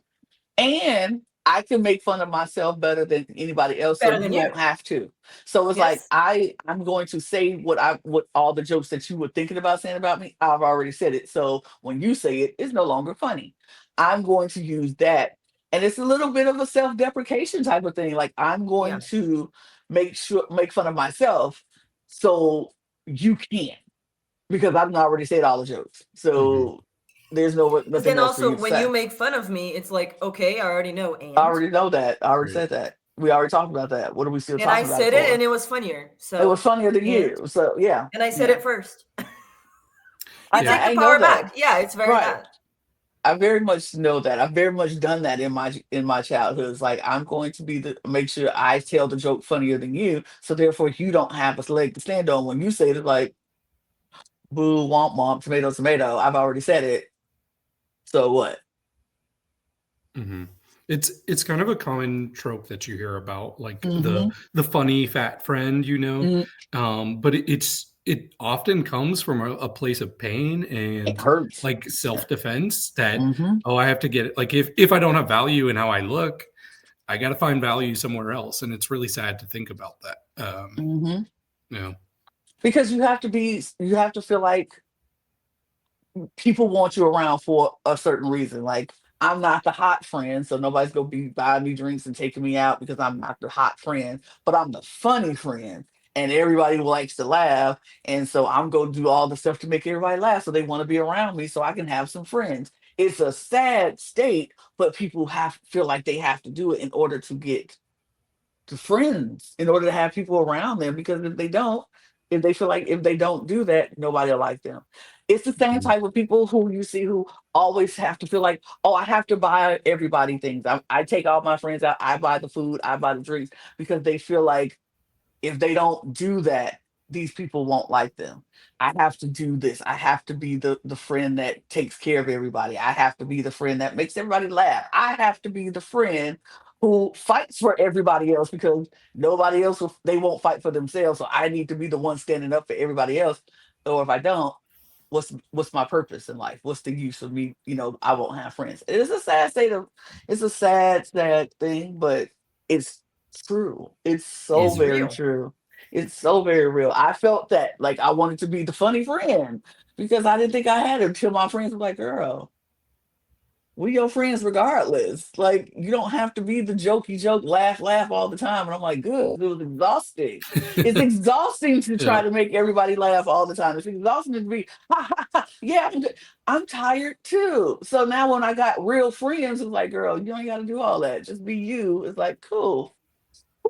Speaker 1: And I can make fun of myself better than anybody else, so
Speaker 3: Better
Speaker 1: you
Speaker 3: than you.
Speaker 1: won't have to. So it's like
Speaker 3: Yes.
Speaker 1: I'm going to say what all the jokes that you were thinking about saying about me, I've already said it. So when you say it, it's no longer funny. I'm going to use that. And it's a little bit of a self-deprecation type of thing. Like I'm going
Speaker 3: Yeah.
Speaker 1: to make fun of myself so you can't, because I've already said all the jokes.
Speaker 2: Mhm.
Speaker 1: So there's
Speaker 3: Because
Speaker 1: nothing
Speaker 3: then
Speaker 1: else for you
Speaker 3: also
Speaker 1: to
Speaker 3: when you
Speaker 1: say.
Speaker 3: make fun of me, it's like, okay, I already know,
Speaker 1: I already know that. I already
Speaker 2: Right.
Speaker 1: said that. We already talked about that. What are we still
Speaker 3: and I
Speaker 1: talking about it
Speaker 3: said it
Speaker 1: for?
Speaker 3: and it was funnier.
Speaker 1: It was
Speaker 3: So
Speaker 1: funnier than
Speaker 3: and
Speaker 1: you. So yeah,
Speaker 3: and I said
Speaker 1: yeah.
Speaker 3: it first. You
Speaker 2: Yeah.
Speaker 3: take the
Speaker 1: I know
Speaker 3: power
Speaker 1: that.
Speaker 3: back. Yeah, it's very
Speaker 1: Right.
Speaker 3: bad.
Speaker 1: I very much know that. I've very much done that in my childhood. It's like I'm going to be the make sure I tell the joke funnier than you, so therefore you don't have a leg to stand on when you say it. Like boo, womp womp, tomato tomato. I've already said it. So what?
Speaker 2: hmm It's kind of a common trope that you hear about, like
Speaker 1: Mm-hmm.
Speaker 2: the funny fat friend, but it often comes from a place of pain
Speaker 1: It
Speaker 2: and
Speaker 1: hurts.
Speaker 2: like self defense. That
Speaker 1: Mm-hmm.
Speaker 2: oh, I have to get it. Like if I don't have value in how I look, I got to find value somewhere else, and it's really sad to think about that.
Speaker 1: Mm-hmm.
Speaker 2: You know,
Speaker 1: Because you have to feel like people want you around for a certain reason. Like I'm not the hot friend, so nobody's gonna be buying me drinks and taking me out because I'm not the hot friend, but I'm the funny friend. And everybody likes to laugh. And so I'm gonna do all the stuff to make everybody laugh. So they want to be around me so I can have some friends. It's a sad state, but people have feel like they have to do it in order to get to friends, in order to have people around them, because if they feel like if they don't do that, nobody will like them. It's the same
Speaker 2: Mhm.
Speaker 1: type of people who you see who always have to feel like, oh, I have to buy everybody things. I take all my friends out, I buy the food, I buy the drinks, because they feel like if they don't do that, these people won't like them. I have to do this. I have to be the friend that takes care of everybody. I have to be the friend that makes everybody laugh. I have to be the friend who fights for everybody else because nobody else they won't fight for themselves. So I need to be the one standing up for everybody else. Or if I don't, what's my purpose in life? What's the use of me? I won't have friends. It's a sad thing, but it's true. It's so
Speaker 3: It's
Speaker 2: Mhm.
Speaker 1: very
Speaker 3: real.
Speaker 1: true. It's so very real. I felt that like I wanted to be the funny friend because I didn't think I had it until my friends were like, girl, we your friends regardless. Like you don't have to be the jokey joke, laugh, laugh all the time. And I'm like, good. It was exhausting. It's exhausting to try
Speaker 2: Yeah.
Speaker 1: to make everybody laugh all the time. It's exhausting to be, ha ha ha. Yeah, I'm good. I'm tired too. So now when I got real friends, it's like, girl, you ain't got to do all that. Just be you. It's like, cool.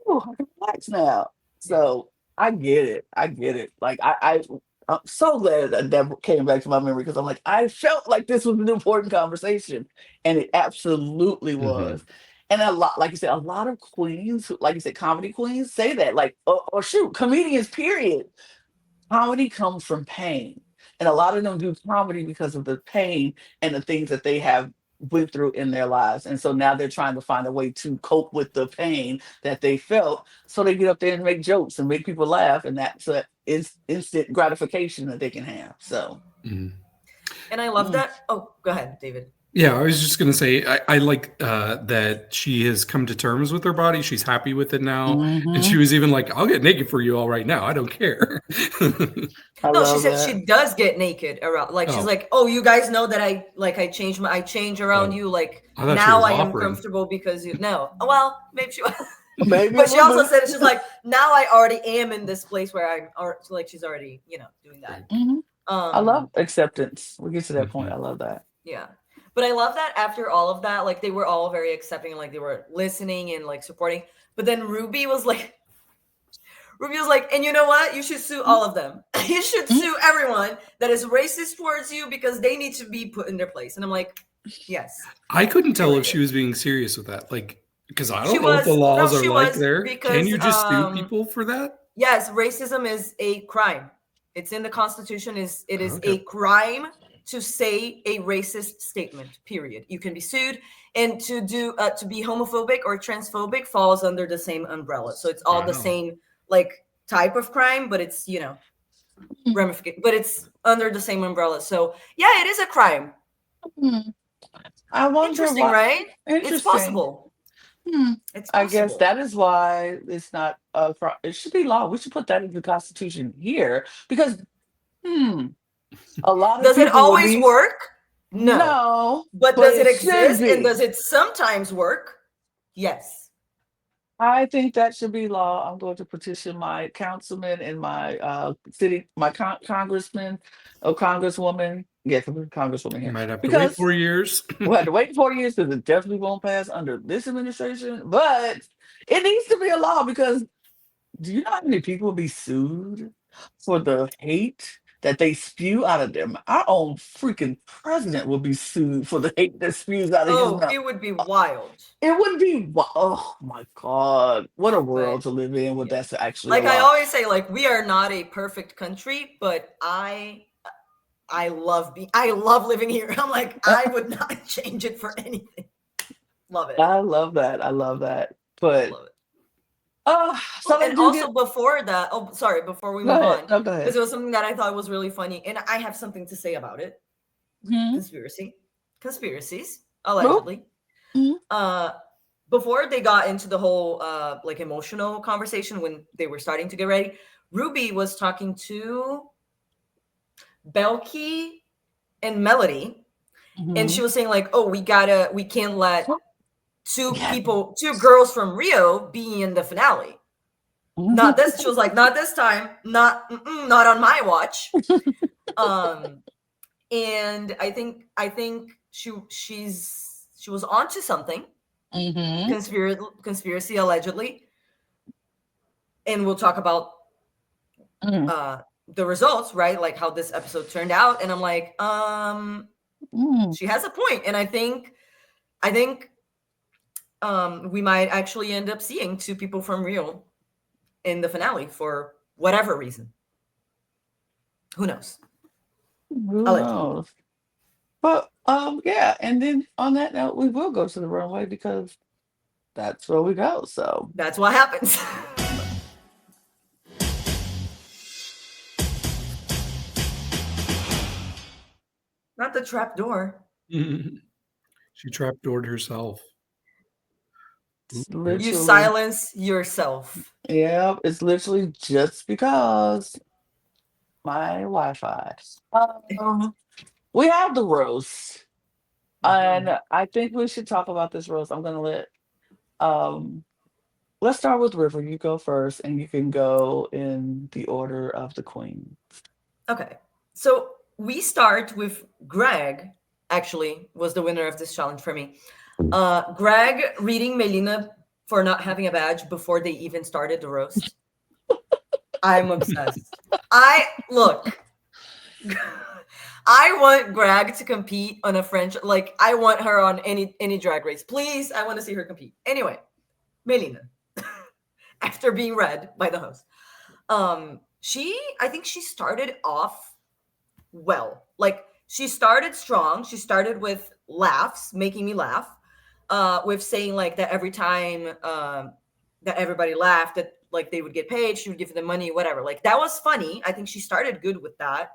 Speaker 1: Ooh, I can relax now.
Speaker 3: Yeah.
Speaker 1: So I get it. I get it. Like I'm so glad that came back to my memory because I'm like, I felt like this was an important conversation. And it absolutely
Speaker 2: hmm
Speaker 1: was. And a lot, like you said, a lot of queens, like you said, comedy queens say that, like, or shoot, comedians, period. Comedy comes from pain. And a lot of them do comedy because of the pain and the things that they have went through in their lives. And so now they're trying to find a way to cope with the pain that they felt. So they get up there and make jokes and make people laugh. And that's instant gratification that they can have. So
Speaker 2: hmm
Speaker 3: And I love
Speaker 1: mm,
Speaker 3: that. Oh, go ahead, David.
Speaker 2: Yeah, I was just gonna say I like that she has come to terms with her body. She's happy with it now, and she
Speaker 1: mhm.
Speaker 2: was even like, "I'll get naked for you all right now. I don't care."
Speaker 1: I
Speaker 3: No, she
Speaker 1: love
Speaker 3: said
Speaker 1: that.
Speaker 3: she does get naked around. Like she's
Speaker 2: Oh,
Speaker 3: like, oh, you guys know that I change around
Speaker 2: oh,
Speaker 3: you. Like
Speaker 2: I thought she
Speaker 3: now
Speaker 2: was
Speaker 3: I am
Speaker 2: offering.
Speaker 3: comfortable because you no. Oh, well, maybe she was.
Speaker 1: Maybe a
Speaker 3: But she
Speaker 1: little
Speaker 3: also
Speaker 1: bit.
Speaker 3: said she's like, now I already am in this place where I'm or so like she's already, doing that.
Speaker 2: Right.
Speaker 1: Mhm. I love
Speaker 3: Um,
Speaker 1: acceptance. We get to that point.
Speaker 2: hmm
Speaker 1: I love that.
Speaker 3: yeah. But I love that after all of that, like they were all very accepting and like they were listening and like supporting. But then Ruby was like, and you know what? You should sue all of them. You should
Speaker 1: Mhm.
Speaker 3: sue everyone that is racist towards you because they need to be put in their place. And I'm like, yes,
Speaker 2: I couldn't tell if she
Speaker 3: period.
Speaker 2: was being serious with that, like, because I
Speaker 3: She
Speaker 2: don't know what the
Speaker 3: was, no,
Speaker 2: laws are
Speaker 3: she
Speaker 2: like
Speaker 3: was
Speaker 2: there. Can
Speaker 3: because
Speaker 2: you just sue people for that?
Speaker 3: yes, racism is a crime. It's in the Constitution. It is
Speaker 2: Okay.
Speaker 3: a crime to say a racist statement. Period. You can be sued, and to be homophobic or transphobic falls under the same umbrella. So it's all the
Speaker 2: Wow.
Speaker 3: same like type of crime, but it's ramification, but it's under the same umbrella. So yeah, it is a crime.
Speaker 1: Mhm. I wonder
Speaker 3: Interesting,
Speaker 1: why.
Speaker 3: right? It's
Speaker 1: Interesting.
Speaker 3: possible.
Speaker 1: Hmm.
Speaker 3: It's
Speaker 1: I guess
Speaker 3: possible.
Speaker 1: that is why it's not it should be law. We should put that in the Constitution here because hmm, a lot of
Speaker 3: Does it
Speaker 1: people would
Speaker 3: always
Speaker 1: be
Speaker 3: work? No.
Speaker 1: no,
Speaker 3: But
Speaker 1: but
Speaker 3: does it
Speaker 1: it should
Speaker 3: exist and
Speaker 1: be.
Speaker 3: does it sometimes work? Yes.
Speaker 1: I think that should be law. I'm going to petition my councilman and my my congressman or congresswoman. Yes, I'm a congresswoman
Speaker 2: You
Speaker 1: here
Speaker 2: might have to wait
Speaker 1: because
Speaker 2: 4 years.
Speaker 1: we'll have to wait 4 years because it definitely won't pass under this administration. But it needs to be a law because do you know how many people will be sued for the hate that they spew out of them. Our own freaking president will be sued for the hate that spews out of his
Speaker 3: Oh,
Speaker 1: mouth.
Speaker 3: it would be wild.
Speaker 1: It would be, oh my God, what a world
Speaker 3: But
Speaker 1: to live in where
Speaker 3: yeah.
Speaker 1: that's actually
Speaker 3: Like I
Speaker 1: allowed.
Speaker 3: always say, like we are not a perfect country, but I love living here. I'm like, I would not change it for anything. Love it.
Speaker 1: I love that. I love that. But
Speaker 3: Love it.
Speaker 1: so they
Speaker 3: And
Speaker 1: do
Speaker 3: also
Speaker 1: get.
Speaker 3: before that, oh sorry, before we
Speaker 1: Go
Speaker 3: move
Speaker 1: ahead.
Speaker 3: on,
Speaker 1: No, go
Speaker 3: because
Speaker 1: ahead.
Speaker 3: it was something that I thought was really funny, and I have something to say about it.
Speaker 1: Hmm.
Speaker 3: Conspiracies,
Speaker 1: Nope.
Speaker 3: allegedly.
Speaker 1: Mhm.
Speaker 3: Before they got into the whole like emotional conversation when they were starting to get ready, Ruby was talking to Belky and Melody, and she
Speaker 1: Mhm.
Speaker 3: was saying like, "Oh, we can't let
Speaker 1: Yeah.
Speaker 3: two girls from Rio be in the finale. Not
Speaker 1: Mhm.
Speaker 3: this." She was like, "Not this time. Not on my watch." Um, and I think she was onto something.
Speaker 1: Mhm.
Speaker 3: Conspiracy allegedly, and we'll talk about
Speaker 1: Mhm.
Speaker 3: the results, right? Like how this episode turned out, and I'm like,
Speaker 1: Mhm.
Speaker 3: she has a point, and I think we might actually end up seeing two people from Rio in the finale for whatever reason. Who knows?
Speaker 1: Who
Speaker 3: Allegedly.
Speaker 1: knows? But yeah, and then on that note, we will go to the runway because that's where we go. So
Speaker 3: That's what happens. Not the trap door.
Speaker 2: She trapdoored herself.
Speaker 1: it's
Speaker 3: You
Speaker 1: literally,
Speaker 3: silence yourself.
Speaker 1: yeah, it's literally just because my Wi-Fi. Um, we have the roast,
Speaker 3: Mhm.
Speaker 1: and I think we should talk about this roast. I'm gonna let um let's start with River. You go first, and you can go in the order of the queen.
Speaker 3: Okay. So we start with Greg, actually, was the winner of this challenge for me. Greg reading Melina for not having a badge before they even started the roast. I'm obsessed. I look. I want Greg to compete on a French, like I want her on any drag race. Please, I want to see her compete. Anyway, Melina, after being read by the host, I think she started off well. Like she started strong. She started with laughs, making me laugh, with saying like that every time that everybody laughed, that like they would get paid, she would give them money, whatever. Like that was funny. I think she started good with that.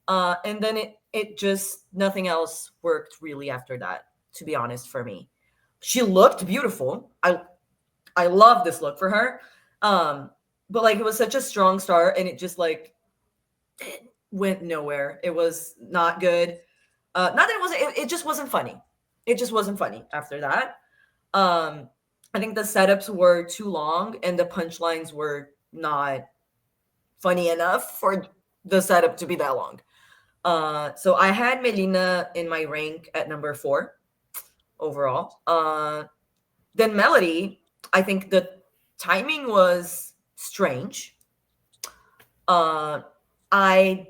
Speaker 3: And then it just nothing else worked really after that, to be honest, for me. She looked beautiful. I love this look for her. But like it was such a strong start and it just like it went nowhere. It was not good. Not that it wasn't, it just wasn't funny. It just wasn't funny after that. Um, I think the setups were too long and the punchlines were not funny enough for the setup to be that long. So I had Melina in my rank at number 4 overall. Then Melody, I think the timing was strange. I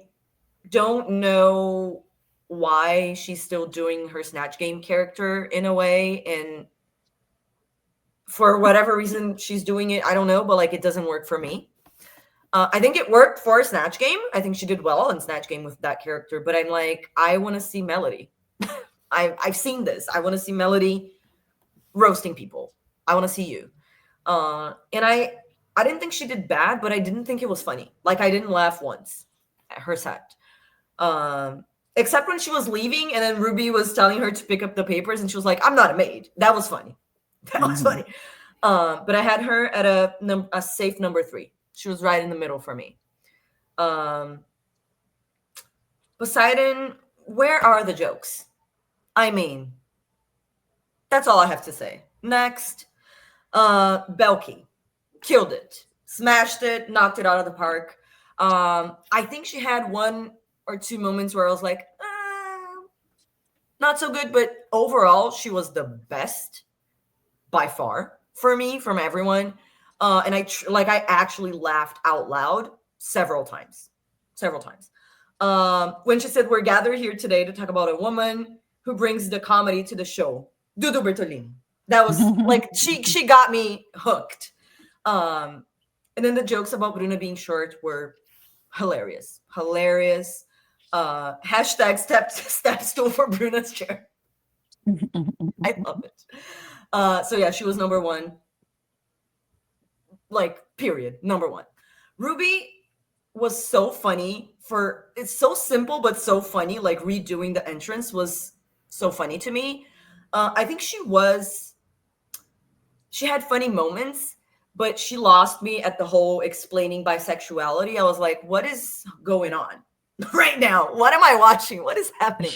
Speaker 3: don't know why she's still doing her Snatch Game character in a way, and for whatever reason she's doing it, I don't know, but like it doesn't work for me. I think it worked for Snatch Game. I think she did well in Snatch Game with that character, but I'm like, I want to see Melody. I've seen this. I want to see Melody roasting people. I want to see you. And I didn't think she did bad, but I didn't think it was funny. Like I didn't laugh once at her set. Except when she was leaving and then Ruby was telling her to pick up the papers and she was like, I'm not a maid. That was funny. That was
Speaker 1: Mhm.
Speaker 3: funny. But I had her at a safe number 3. She was right in the middle for me. Poseidon, where are the jokes? I mean, that's all I have to say. Next, Belky killed it, smashed it, knocked it out of the park. I think she had 1 or 2 moments where I was like, not so good, but overall, she was the best by far for me from everyone. And I actually laughed out loud several times. When she said, "We're gathered here today to talk about a woman who brings the comedy to the show, Dudu Bertolini." That was like she got me hooked. And then the jokes about Bruna being short were hilarious. Hashtag step stool for Bruna's chair. I love it. So yeah, she was number one. Like, period. Number one. Ruby was so funny it's so simple but so funny. Like, redoing the entrance was so funny to me. I think she had funny moments, but she lost me at the whole explaining bisexuality. I was like, what is going on right now? What am I watching? What is happening?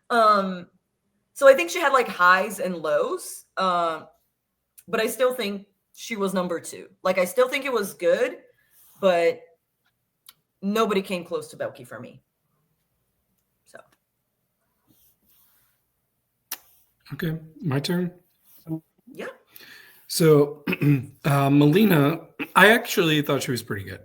Speaker 3: So I think she had like highs and lows, but I still think she was number two. Like, I still think it was good, but nobody came close to Belky for me. So.
Speaker 2: Okay, my turn.
Speaker 3: Yeah.
Speaker 2: So Melina, I actually thought she was pretty good.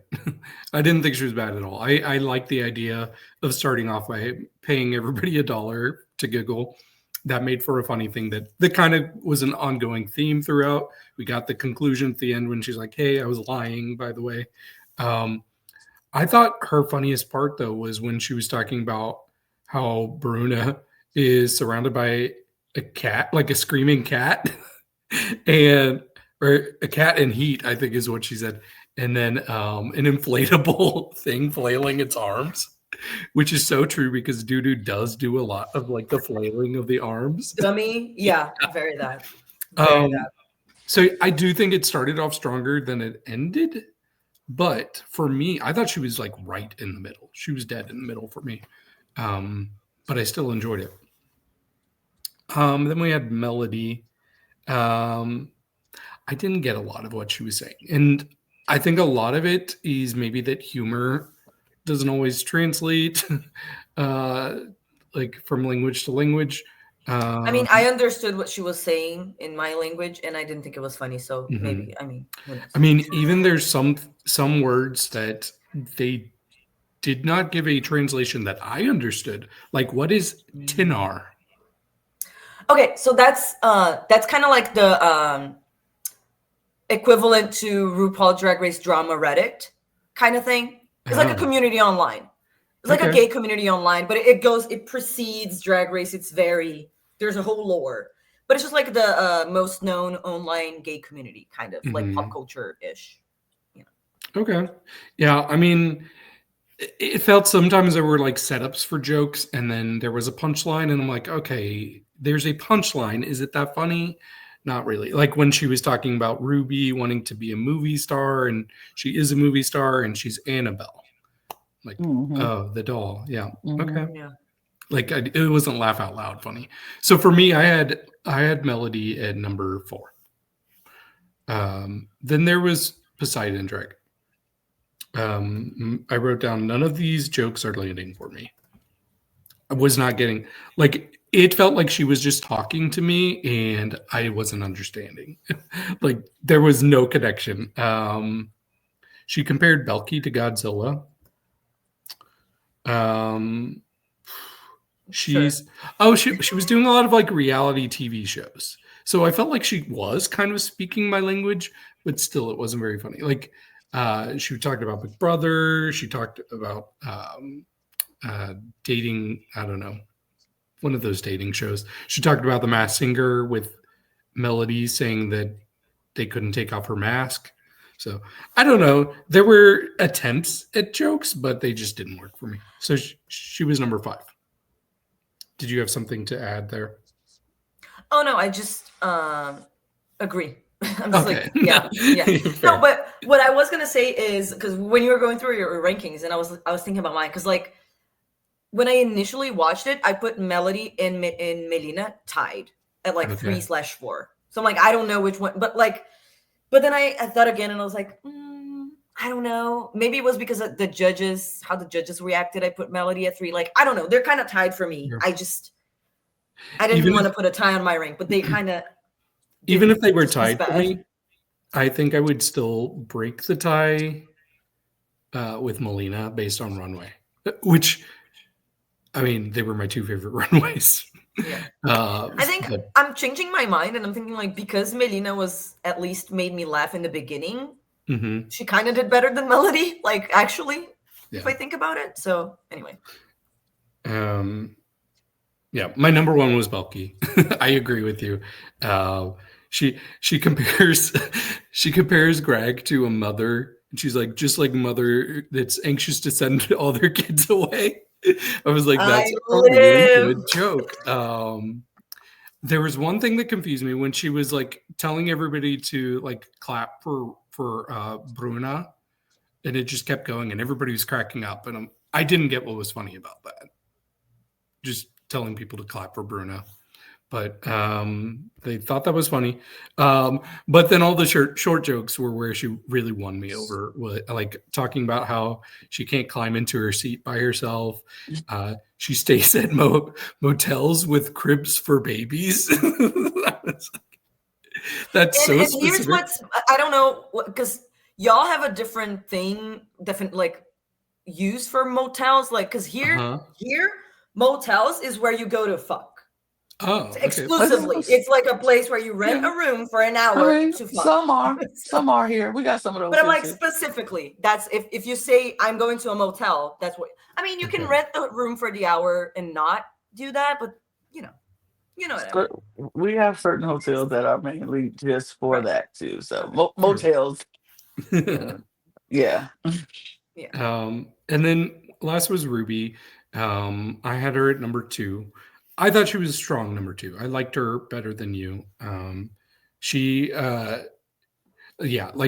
Speaker 2: I didn't think she was bad at all. I liked the idea of starting off by paying everybody $1 to giggle. That made for a funny thing that kind of was an ongoing theme throughout. We got the conclusion at the end when she's like, "Hey, I was lying, by the way." I thought her funniest part, though, was when she was talking about how Bruna is surrounded by a cat, like a screaming cat, or a cat in heat, I think is what she said. And then an inflatable thing flailing its arms, which is so true because Dudu does do a lot of like the flailing of the arms.
Speaker 3: Dummy. Yeah, very that.
Speaker 2: So I do think it started off stronger than it ended. But for me, I thought she was like right in the middle. She was dead in the middle for me. But I still enjoyed it. Then we had Melody. I didn't get a lot of what she was saying. And I think a lot of it is maybe that humor doesn't always translate like from language to language.
Speaker 3: I mean, I understood what she was saying in my language, and I didn't think it was funny. So maybe,
Speaker 2: I mean, even there's some words that they did not give a translation that I understood. Like, what is tinar?
Speaker 3: Okay, so that's kind of like the equivalent to RuPaul Drag Race drama Reddit kind of thing. It's like a community online. It's like a gay community online, but it precedes Drag Race. There's a whole lore, but it's just like the most known online gay community, kind of like pop culture-ish.
Speaker 2: Okay. Yeah, I mean, it felt sometimes there were like setups for jokes and then there was a punchline and I'm like, okay, there's a punchline. Is it that funny? Not really. Like when she was talking about Ruby wanting to be a movie star and she is a movie star and she's Annabelle. Like, oh, the doll. Yeah. Okay.
Speaker 3: Yeah.
Speaker 2: Like it wasn't laugh out loud funny. So for me, I had Melody at number 4. Then there was Poseidon Drag. I wrote down none of these jokes are landing for me. I was not getting like it felt like she was just talking to me and I wasn't understanding. Like there was no connection. She compared Belky to Godzilla. She was doing a lot of like reality TV shows. So I felt like she was kind of speaking my language, but still it wasn't very funny. Like she talked about Big Brother. She talked about dating. I don't know, one of those dating shows. She talked about The Masked Singer with Melody saying that they couldn't take off her mask. So I don't know. There were attempts at jokes, but they just didn't work for me. So she was number 5. Did you have something to add there?
Speaker 3: Oh no, I just agree. I'm just like, yeah. No, but what I was gonna say is because when you were going through your rankings, and I was thinking about mine because like when I initially watched it, I put Melody and Melina tied at like 3/4. So I'm like, I don't know which one, but then I thought again, and I was like, I don't know. Maybe it was because of how the judges reacted. I put Melody at 3. Like, I don't know. They're kind of tied for me. Yeah. I didn't want to put a tie on my rank, but they kind of.
Speaker 2: Even if they were tied for me, I think I would still break the tie with Melina based on runway, which I mean, they were my two favorite runways.
Speaker 3: Yeah. I think I'm changing my mind, and I'm thinking like because Melina was at least made me laugh in the beginning, she kind of did better than Melody. Like actually, if I think about it. So anyway.
Speaker 2: Yeah, my number one was Belky. I agree with you. She compares Greg to a mother. And she's like, just like mother that's anxious to send all their kids away. I was like, that's a really good joke. There was one thing that confused me when she was like telling everybody to like clap for Bruna, and it just kept going, and everybody was cracking up, and I didn't get what was funny about that. Just telling people to clap for Bruna, but they thought that was funny. But then all the short jokes were where she really won me over, like talking about how she can't climb into her seat by herself. She stays at motels with cribs for babies. That's so specific.
Speaker 3: Here's what's, I don't know, because y'all have a different like use for motels, like because here motels is where you go to fuck.
Speaker 2: Oh, okay.
Speaker 3: Exclusively. It's like a place where you rent a room for an hour to fuck.
Speaker 1: Some are here. We got some of those.
Speaker 3: But I'm like, specifically, that's if you say I'm going to a motel, that's what I mean. You can rent the room for the hour and not do that, but you know what I mean.
Speaker 1: We have certain hotels that are mainly just for that too. So motels. Yeah.
Speaker 2: And then last was Ruby. I had her at number 2. I thought she was a strong number 2. I liked her better than you. She, like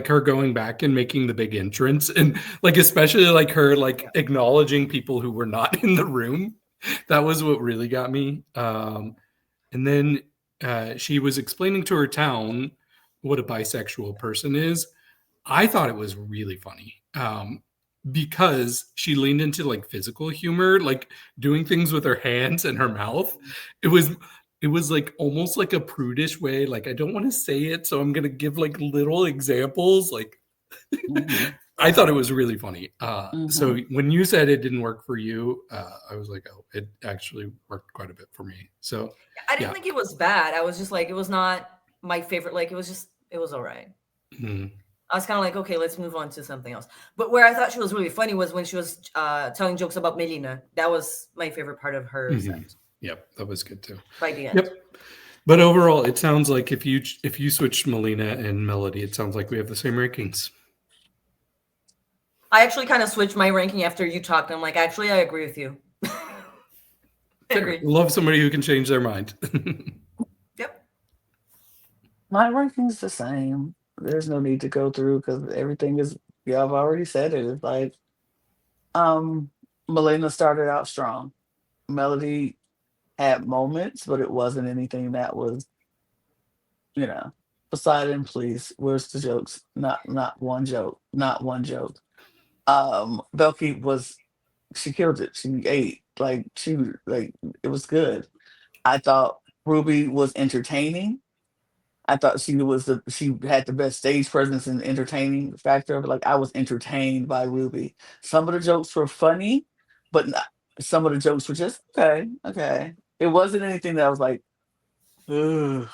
Speaker 2: her going back and making the big entrance, and like especially like her like acknowledging people who were not in the room. That was what really got me. And then she was explaining to her town what a bisexual person is. I thought it was really funny. Because she leaned into like physical humor, like doing things with her hands and her mouth. It was like almost like a prudish way. Like, I don't want to say it, so I'm going to give like little examples. Like, I thought it was really funny. So when you said it didn't work for you, I was like, oh, it actually worked quite a bit for me. So
Speaker 3: I didn't think it was bad. I was just like, it was not my favorite. Like, it was all right. I was kind of like, okay, let's move on to something else. But where I thought she was really funny was when she was telling jokes about Melina. That was my favorite part of her set.
Speaker 2: Yep, that was good too.
Speaker 3: By the end.
Speaker 2: Yep. But overall, it sounds like if you switch Melina and Melody, it sounds like we have the same rankings.
Speaker 3: I actually kind of switched my ranking after you talked. I'm like, actually, I agree with you. I agree.
Speaker 2: Love somebody who can change their mind.
Speaker 3: Yep.
Speaker 1: My ranking's the same. There's no need to go through because everything is, I've already said it. It's like, Melina started out strong. Melody had moments, but it wasn't anything that was, Poseidon, please, where's the jokes? Not one joke. Not one joke. Belky she killed it. She ate. It was good. I thought Ruby was entertaining. I thought she had the best stage presence and entertaining factor of it. Like, I was entertained by Ruby. Some of the jokes were funny, but some of the jokes were just okay. It wasn't anything that I was like, ugh.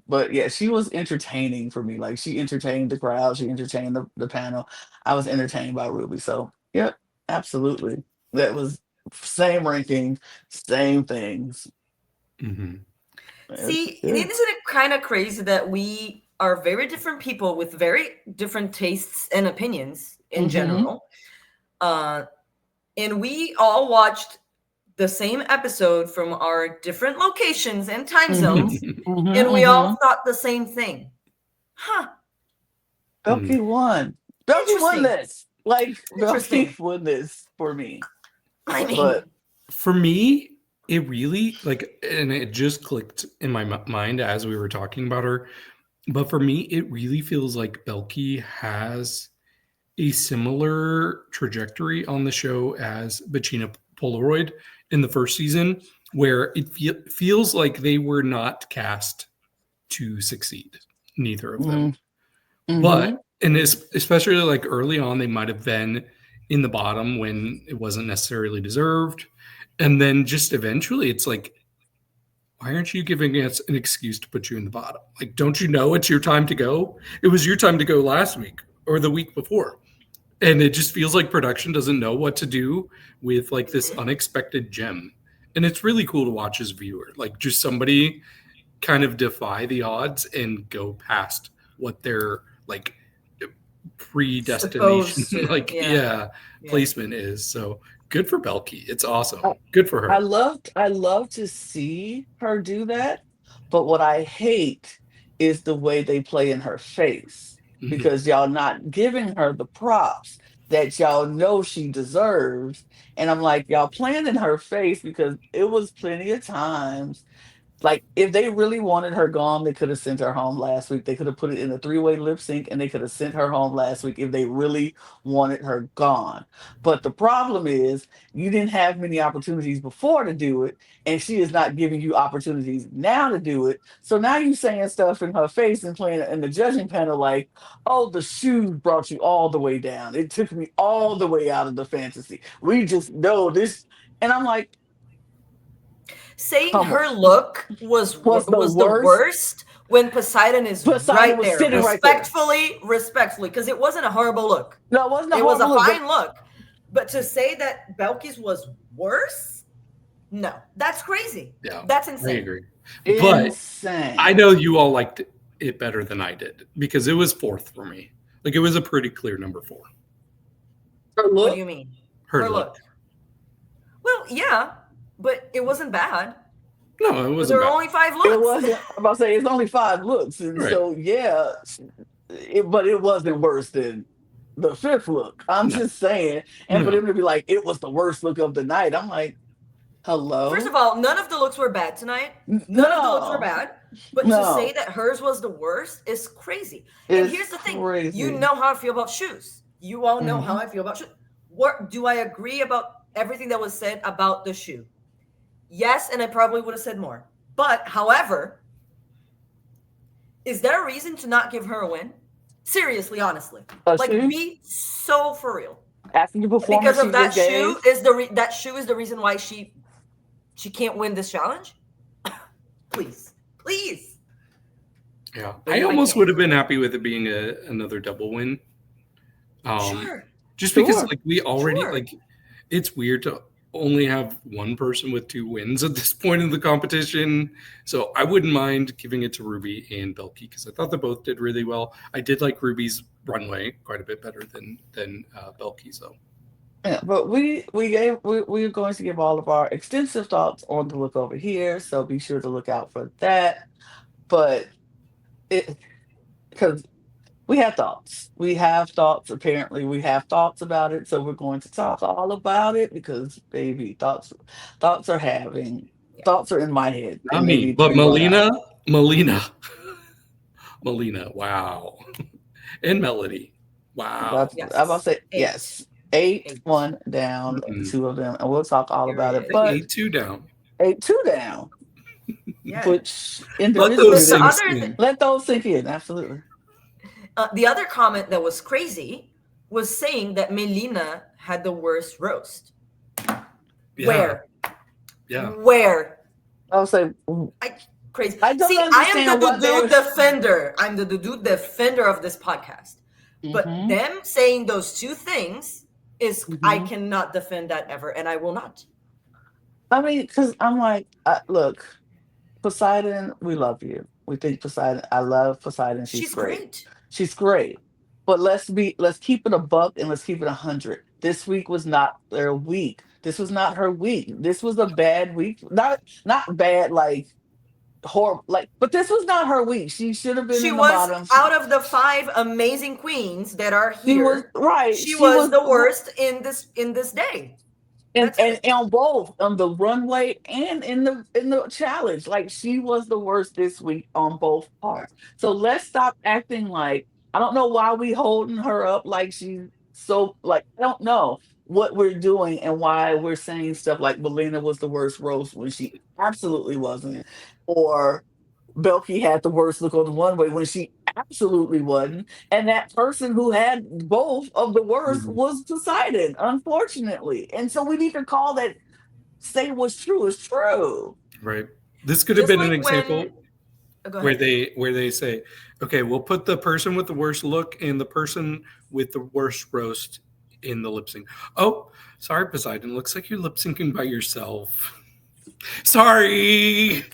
Speaker 1: But yeah, she was entertaining for me. Like, she entertained the crowd, she entertained the panel. I was entertained by Ruby. So yep, absolutely. That was same ranking, same things.
Speaker 3: See, isn't it kind of crazy that we are very different people with very different tastes and opinions in general? And we all watched the same episode from our different locations and time zones, and we all thought the same thing. Huh.
Speaker 1: Belky won. Belky won this. Like, Belky won this for me.
Speaker 3: I mean,
Speaker 1: but
Speaker 2: for me, it really and it just clicked in my mind as we were talking about her. But for me, it really feels like Belky has a similar trajectory on the show as Bettina Polaroid in the first season, where it feels like they were not cast to succeed, neither of them. But, and especially like early on, they might have been in the bottom when it wasn't necessarily deserved. And then just eventually it's like, why aren't you giving us an excuse to put you in the bottom? Like, don't you know it's your time to go? It was your time to go last week or the week before. And it just feels like production doesn't know what to do with like this unexpected gem. And it's really cool to watch as a viewer. Like, just somebody kind of defy the odds and go past what their like predestination like placement is. So good for Belky. It's awesome. Good for her.
Speaker 1: I love to see her do that, but what I hate is the way they play in her face, because y'all not giving her the props that y'all know she deserves. And I'm like, y'all playing in her face, because it was plenty of times. Like, if they really wanted her gone, they could have sent her home last week. They could have put it in a three-way lip sync, and they could have sent her home last week if they really wanted her gone. But the problem is, you didn't have many opportunities before to do it, and she is not giving you opportunities now to do it. So now you saying stuff in her face and playing in the judging panel like, oh, the shoes brought you all the way down. It took me all the way out of the fantasy. We just know this. And I'm like,
Speaker 3: saying her look was the worst when Poseidon is right there, respectfully, because it wasn't a horrible look.
Speaker 1: No, it wasn't.
Speaker 3: It was a fine look, but to say that Belky's was worse, no, that's crazy.
Speaker 2: Yeah,
Speaker 3: that's insane.
Speaker 2: I agree. But I know you all liked it better than I did, because it was fourth for me. Like, it was a pretty clear number 4.
Speaker 3: Her look? What do you mean?
Speaker 2: Her look.
Speaker 3: Well, yeah. But it wasn't bad.
Speaker 2: No, it wasn't.
Speaker 3: There were only 5 looks.
Speaker 1: It wasn't. I'm about to say it's only 5 looks, and so yeah, but it wasn't worse than the 5th look. I'm just saying, and for them to be like, it was the worst look of the night, I'm like, hello.
Speaker 3: First of all, none of the looks were bad tonight. None of the looks were bad. But to say that hers was the worst is crazy. And here's the thing: you know how I feel about shoes. You all know how I feel about shoes. What do I agree about everything that was said about the shoe? Yes, and I probably would have said more. But, however, is there a reason to not give her a win? Seriously, honestly. Be so for real.
Speaker 1: After the performance,
Speaker 3: because of that shoe that shoe is the reason why she can't win this challenge? Please.
Speaker 2: Yeah. I almost would have been happy with it being another double win. Just because like we already like it's weird to only have one person with 2 wins at this point in the competition. So I wouldn't mind giving it to Ruby and Belky, because I thought they both did really well. I did like Ruby's runway quite a bit better than Belky's though.
Speaker 1: Yeah, but we're going to give all of our extensive thoughts on the look over here, so be sure to look out for that. But because we have thoughts. Apparently, we have thoughts about it. So we're going to talk all about it, because, baby, thoughts are in my head.
Speaker 2: Not me, but Melina. Wow. And Melody. Wow.
Speaker 1: I'm about to say 8. Yes. 8, 1 down, 2 of them. And we'll talk all about it. But
Speaker 2: 8-2 down.
Speaker 1: 8-2 down.
Speaker 3: Yeah.
Speaker 1: Which
Speaker 2: let
Speaker 1: those sink in. Absolutely.
Speaker 3: The other comment that was crazy was saying that Melina had the worst roast.
Speaker 2: Yeah.
Speaker 3: Where?
Speaker 2: Yeah.
Speaker 3: Where?
Speaker 1: I would say
Speaker 3: crazy.
Speaker 1: I don't understand.
Speaker 3: I am the dude defender. I'm the dude defender of this podcast. But them saying those 2 things is I cannot defend that ever, and I will not.
Speaker 1: I mean, because I'm like, look, Poseidon, we love you. We think Poseidon. I love Poseidon. She's great. She's great. But let's keep it a buck, and let's keep it 100. This week was not their week. This was not her week. This was a bad week. Not bad like horrible, like, but this was not her week. She should have been in the bottom.
Speaker 3: Out of the 5 amazing queens that are here. She was the worst in this day.
Speaker 1: And on both, on the runway and in the challenge, like, she was the worst this week on both parts. So let's stop acting like, I don't know why we holding her up like she's so, like, I don't know what we're doing and why we're saying stuff like Melina was the worst roast when she absolutely wasn't, or Belky had the worst look on the runway when she absolutely wasn't. And that person who had both of the worst was Poseidon, unfortunately. And so we need to call that say what's true is true.
Speaker 2: Right. This could have
Speaker 3: Just
Speaker 2: been an
Speaker 3: like
Speaker 2: example
Speaker 3: when- Go
Speaker 2: where
Speaker 3: ahead.
Speaker 2: they say, okay, we'll put the person with the worst look and the person with the worst roast in the lip sync. Oh, sorry, Poseidon. Looks like you're lip syncing by yourself. Sorry.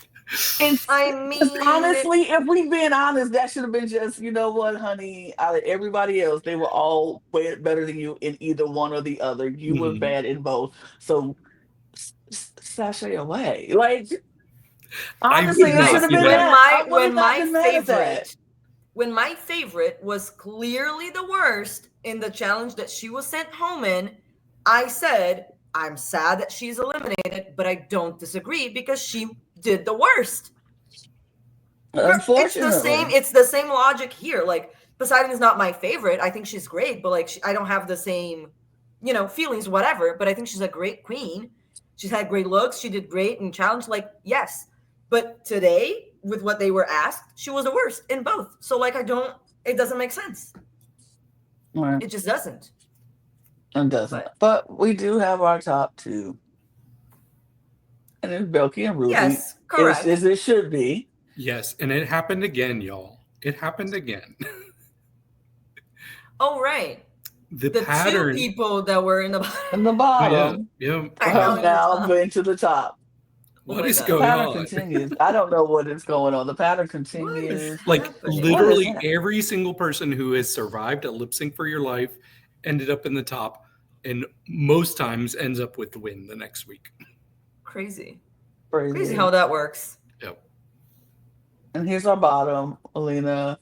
Speaker 1: And
Speaker 3: I mean,
Speaker 1: honestly, if we've been honest, that should have been just, you know what, honey, out of everybody else, they were all way better than you in either one or the other. You were
Speaker 2: Mhm.
Speaker 1: bad in both. So sashay away. Like,
Speaker 2: I
Speaker 1: honestly,
Speaker 2: would
Speaker 1: it
Speaker 2: not
Speaker 1: should have
Speaker 2: see
Speaker 1: been
Speaker 2: that.
Speaker 1: that. I would have not been mad at that.
Speaker 3: when my favorite was clearly the worst in the challenge that she was sent home in, I said, I'm sad that she's eliminated, but I don't disagree because she did the worst.
Speaker 1: Unfortunately.
Speaker 3: It's the same logic here. Like, Poseidon is not my favorite. I think she's great, but like I don't have the same, feelings, whatever. But I think she's a great queen. She's had great looks. She did great in challenge. Like, yes. But today, with what they were asked, she was the worst in both. So like, it doesn't make sense.
Speaker 1: Right.
Speaker 3: It just doesn't.
Speaker 1: It doesn't. But we do have our top two. And it's Belky and Ruby.
Speaker 3: Yes, correct.
Speaker 1: As it should be.
Speaker 2: Yes, and it happened again, y'all. It happened again.
Speaker 3: Oh, right.
Speaker 2: The
Speaker 3: two
Speaker 2: pattern.
Speaker 3: people that were in the bottom.
Speaker 1: In the bottom.
Speaker 2: Yeah.
Speaker 1: Have now been to the top.
Speaker 2: What is
Speaker 1: The
Speaker 2: going
Speaker 1: pattern
Speaker 2: on?
Speaker 1: continues. I don't know what is going on. The pattern continues.
Speaker 2: Like
Speaker 3: happening?
Speaker 2: literally
Speaker 1: What is
Speaker 2: every single person who has survived a lip sync for your life ended up in the top, and most times ends up with the win the next week.
Speaker 3: Crazy
Speaker 1: Crazy.
Speaker 3: how that works.
Speaker 2: Yep.
Speaker 1: And here's our bottom, Alina,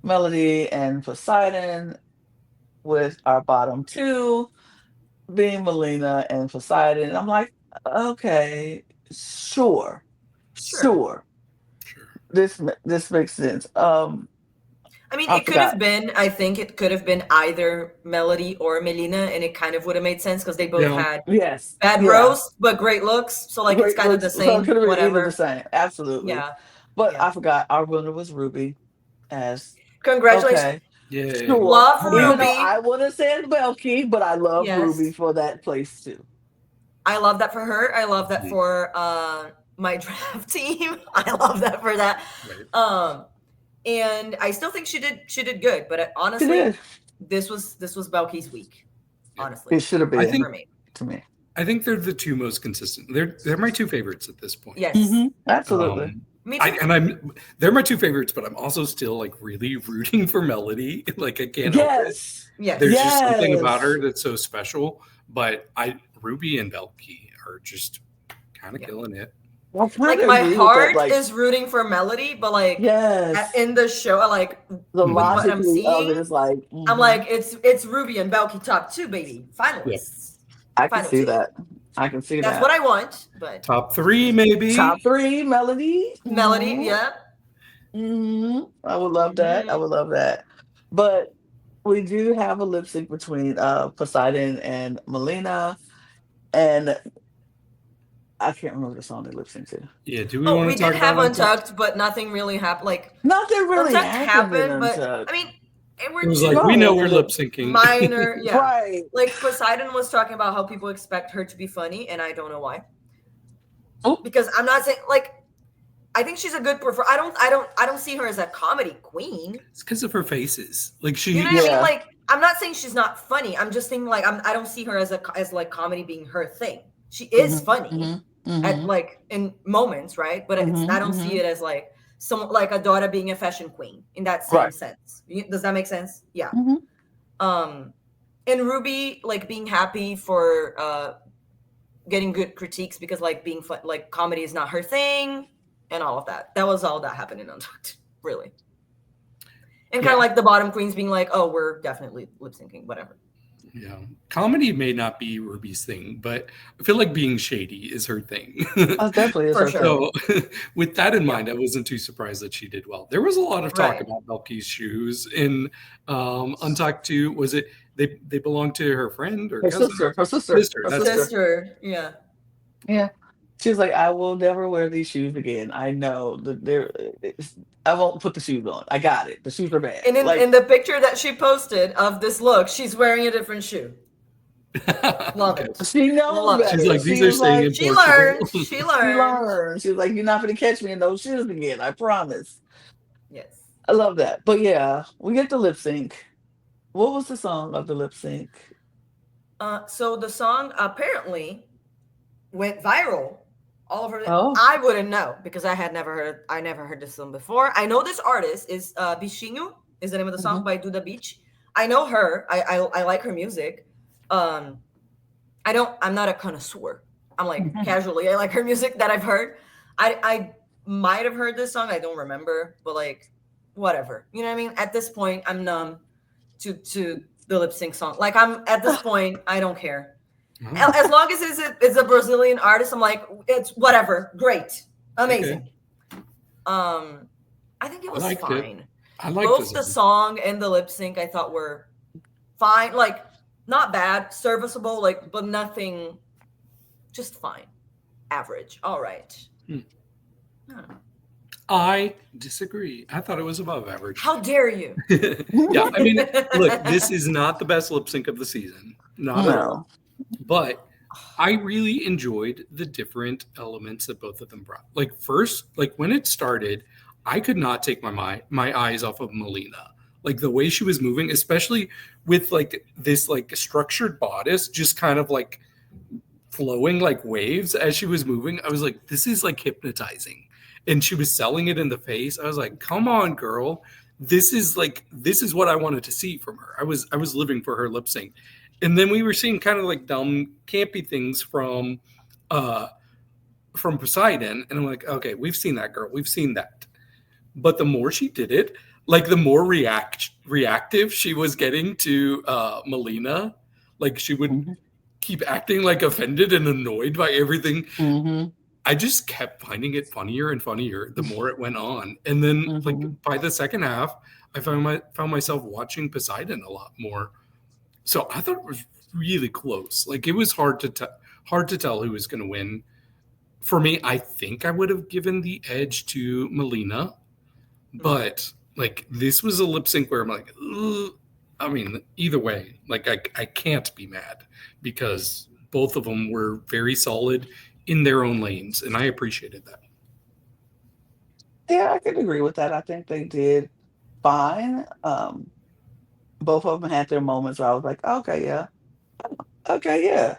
Speaker 1: Melody, and Poseidon, with our bottom two being Melina and Poseidon. And I'm like, okay, sure. This makes sense.
Speaker 3: I mean,
Speaker 1: I
Speaker 3: it could have
Speaker 1: forgot.
Speaker 3: been, I think it could have been either Melody or Melina, and it kind of would have made sense because they both had
Speaker 1: Yes.
Speaker 3: bad roast, but great looks. So, like,
Speaker 1: Great
Speaker 3: it's kind of the
Speaker 1: looks. So
Speaker 3: same,
Speaker 1: it could have been either
Speaker 3: whatever.
Speaker 1: the same. Absolutely.
Speaker 3: Yeah.
Speaker 1: But
Speaker 3: Yeah.
Speaker 1: I forgot our winner was Ruby. As
Speaker 3: Congratulations.
Speaker 1: okay.
Speaker 2: Yeah.
Speaker 1: Sure.
Speaker 3: Love
Speaker 1: Even
Speaker 3: Ruby.
Speaker 1: though I would have said Belky, but I love
Speaker 3: Yes.
Speaker 1: Ruby for that place too.
Speaker 3: I love that for her. I love that for my draft team. I love that for that.
Speaker 2: Right.
Speaker 3: And I still think she did good, but
Speaker 1: She
Speaker 3: honestly,
Speaker 1: did.
Speaker 3: this was Belky's week. Honestly,
Speaker 1: It should have been
Speaker 2: I think
Speaker 3: for me.
Speaker 1: to me.
Speaker 2: I think they're the two most consistent. They're my two favorites at this point.
Speaker 3: Yes,
Speaker 1: Absolutely.
Speaker 3: me too.
Speaker 2: They're my two favorites, but I'm also still like really rooting for Melody. Like I can't help it.
Speaker 3: Yes.
Speaker 2: There's just something
Speaker 1: Yes.
Speaker 2: about her that's so special. But Ruby and Belky are just kind of killing it.
Speaker 1: Well,
Speaker 3: Like my heart is rooting for Melody, but like
Speaker 1: yes,
Speaker 3: in the show, like
Speaker 1: the
Speaker 3: what I'm
Speaker 1: logically of
Speaker 3: seeing,
Speaker 1: it is like
Speaker 3: I'm like it's Ruby and Belky top two, baby, finalists.
Speaker 1: I can
Speaker 3: final
Speaker 1: see
Speaker 3: two.
Speaker 1: that. I can see
Speaker 3: That's
Speaker 1: that.
Speaker 3: what I want, but
Speaker 2: Top three, maybe.
Speaker 1: Top three, Melody.
Speaker 3: Melody,
Speaker 1: Mhm.
Speaker 3: yeah.
Speaker 1: Mhm. I would love that. I would love that. But we do have a lip sync between Poseidon and Melina, and I can't remember the song they lip sync to.
Speaker 2: Yeah. Do we
Speaker 3: Oh,
Speaker 2: want
Speaker 3: we
Speaker 2: to talk
Speaker 3: did have
Speaker 2: about
Speaker 3: Untucked, but nothing really happened. Like
Speaker 1: Nothing really
Speaker 3: Untucked
Speaker 1: happened,
Speaker 3: happened, but
Speaker 1: Untucked.
Speaker 3: I mean, and we're
Speaker 2: It was
Speaker 3: two
Speaker 2: like we know
Speaker 1: Right.
Speaker 2: we're lip syncing.
Speaker 3: minor, yeah.
Speaker 1: Right.
Speaker 3: Like Poseidon was talking about how people expect her to be funny, and I don't know why.
Speaker 1: Oh.
Speaker 3: Because I'm not saying like I think she's a good performer. I don't see her as a comedy queen.
Speaker 2: It's because of her faces. Like she.
Speaker 3: You know what I
Speaker 1: Yeah.
Speaker 3: mean? Like I'm not saying she's not funny. I'm just saying like I don't see her as like comedy being her thing. She is
Speaker 1: Mhm,
Speaker 3: funny
Speaker 1: mhm,
Speaker 3: at
Speaker 1: mhm.
Speaker 3: like in moments, right? But
Speaker 1: Mhm,
Speaker 3: I don't see it as like some like a daughter being a fashion queen in that same
Speaker 1: Right.
Speaker 3: sense. Does that make sense? Yeah.
Speaker 1: Mhm.
Speaker 3: And Ruby like being happy for getting good critiques because like being fun, like comedy is not her thing and all of that. That was all that happened in Untucked, really. And kind of like the bottom queens being like, oh, we're definitely lip syncing, whatever.
Speaker 2: Yeah. Comedy may not be Ruby's thing, but I feel like being shady is her thing.
Speaker 1: Oh, definitely is
Speaker 3: For
Speaker 1: her
Speaker 3: sure.
Speaker 1: thing.
Speaker 2: So with that in mind, I wasn't too surprised that she did well. There was a lot of talk
Speaker 3: Right.
Speaker 2: about Belky's shoes in Untucked 2. Was it they belong to her friend or
Speaker 1: Her
Speaker 2: cousin?
Speaker 1: sister. Her sister.
Speaker 2: Sister,
Speaker 1: Her
Speaker 2: that's
Speaker 1: sister.
Speaker 3: Sister, yeah.
Speaker 1: Yeah. She was like, I will never wear these shoes again. I know that I won't put the shoes on. I got it. The shoes are bad.
Speaker 3: And
Speaker 1: Like,
Speaker 3: in the picture that she posted of this look, she's wearing a different shoe. Love
Speaker 2: Okay.
Speaker 3: it.
Speaker 1: She knows
Speaker 3: Love it.
Speaker 2: She's
Speaker 1: better.
Speaker 2: like, these
Speaker 1: She
Speaker 2: are
Speaker 1: was
Speaker 2: staying
Speaker 1: like,
Speaker 2: in
Speaker 3: She
Speaker 2: Portugal.
Speaker 3: learned. She
Speaker 1: she
Speaker 3: learned.
Speaker 1: learned. She was like, you're not gonna catch me in those shoes again. I promise.
Speaker 3: Yes.
Speaker 1: I love that. But yeah, we get the lip sync. What was the song of the lip sync?
Speaker 3: So the song apparently went viral all over.
Speaker 1: Oh.
Speaker 3: I wouldn't know because I never heard this song before. I know this artist is Bichinho is the name of the song
Speaker 1: Mhm.
Speaker 3: by Duda Beach. I know her. I like her music. I'm not a connoisseur. I'm like
Speaker 1: Mhm.
Speaker 3: casually. I like her music that I've heard. I might have heard this song. I don't remember, but like whatever. You know what I mean? At this point, I'm numb to the lip sync song. Like I'm at this point, I don't care.
Speaker 2: Oh,
Speaker 3: As long as it's a Brazilian artist, I'm like, it's whatever. Great.
Speaker 2: okay.
Speaker 3: Amazing. I think it
Speaker 2: I
Speaker 3: was
Speaker 2: liked it.
Speaker 3: fine.
Speaker 2: I liked
Speaker 3: Both the
Speaker 2: this.
Speaker 3: song and the lip sync I thought were fine. Like not bad, serviceable, like, but nothing, just fine. Average. All right.
Speaker 2: Hmm.
Speaker 3: Huh.
Speaker 2: I disagree. I thought it was above average.
Speaker 3: How dare you?
Speaker 2: Yeah, I mean, look, this is not the best lip sync of the season. Not at all.
Speaker 1: No.
Speaker 2: But I really enjoyed the different elements that both of them brought. Like first, like when it started, I could not take my eyes off of Melina. Like the way she was moving, especially with like this like structured bodice, just kind of like flowing like waves as she was moving. I was like, this is like hypnotizing. And she was selling it in the face. I was like, come on, girl. This is what I wanted to see from her. I was living for her lip sync. And then we were seeing kind of like dumb, campy things from Poseidon. And I'm like, okay, we've seen that, girl. We've seen that. But the more she did it, like the more reactive she was getting to Melina. Like she would
Speaker 1: Mhm.
Speaker 2: keep acting like offended and annoyed by everything.
Speaker 1: Mhm.
Speaker 2: I just kept finding it funnier and funnier the more it went on. And then like
Speaker 1: Mhm.
Speaker 2: by the second half, I found myself watching Poseidon a lot more. So I thought it was really close. Like it was hard to tell who was going to win. For me, I think I would have given the edge to Melina, but like this was a lip sync where I'm like, ugh. I mean, either way, like I can't be mad because both of them were very solid in their own lanes, and I appreciated that.
Speaker 1: Yeah, I can agree with that. I think they did fine. Both of them had their moments where I was like, okay, yeah, okay, yeah.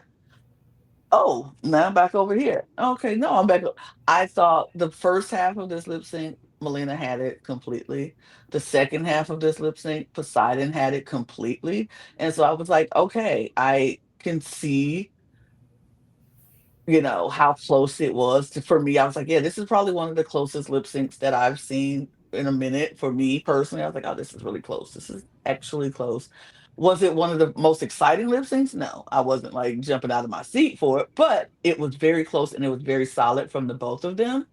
Speaker 1: Oh, now I'm back over here. Okay, no, I'm back. I thought the first half of this lip sync, Melina had it completely. The second half of this lip sync, Poseidon had it completely. And so I was like, okay, I can see, how close it was for me. I was like, yeah, this is probably one of the closest lip syncs that I've seen in a minute for me personally. I was like, oh, this is really close. This is actually close. Was it one of the most exciting lip syncs? No, I wasn't like jumping out of my seat for it, but it was very close and it was very solid from the both of them.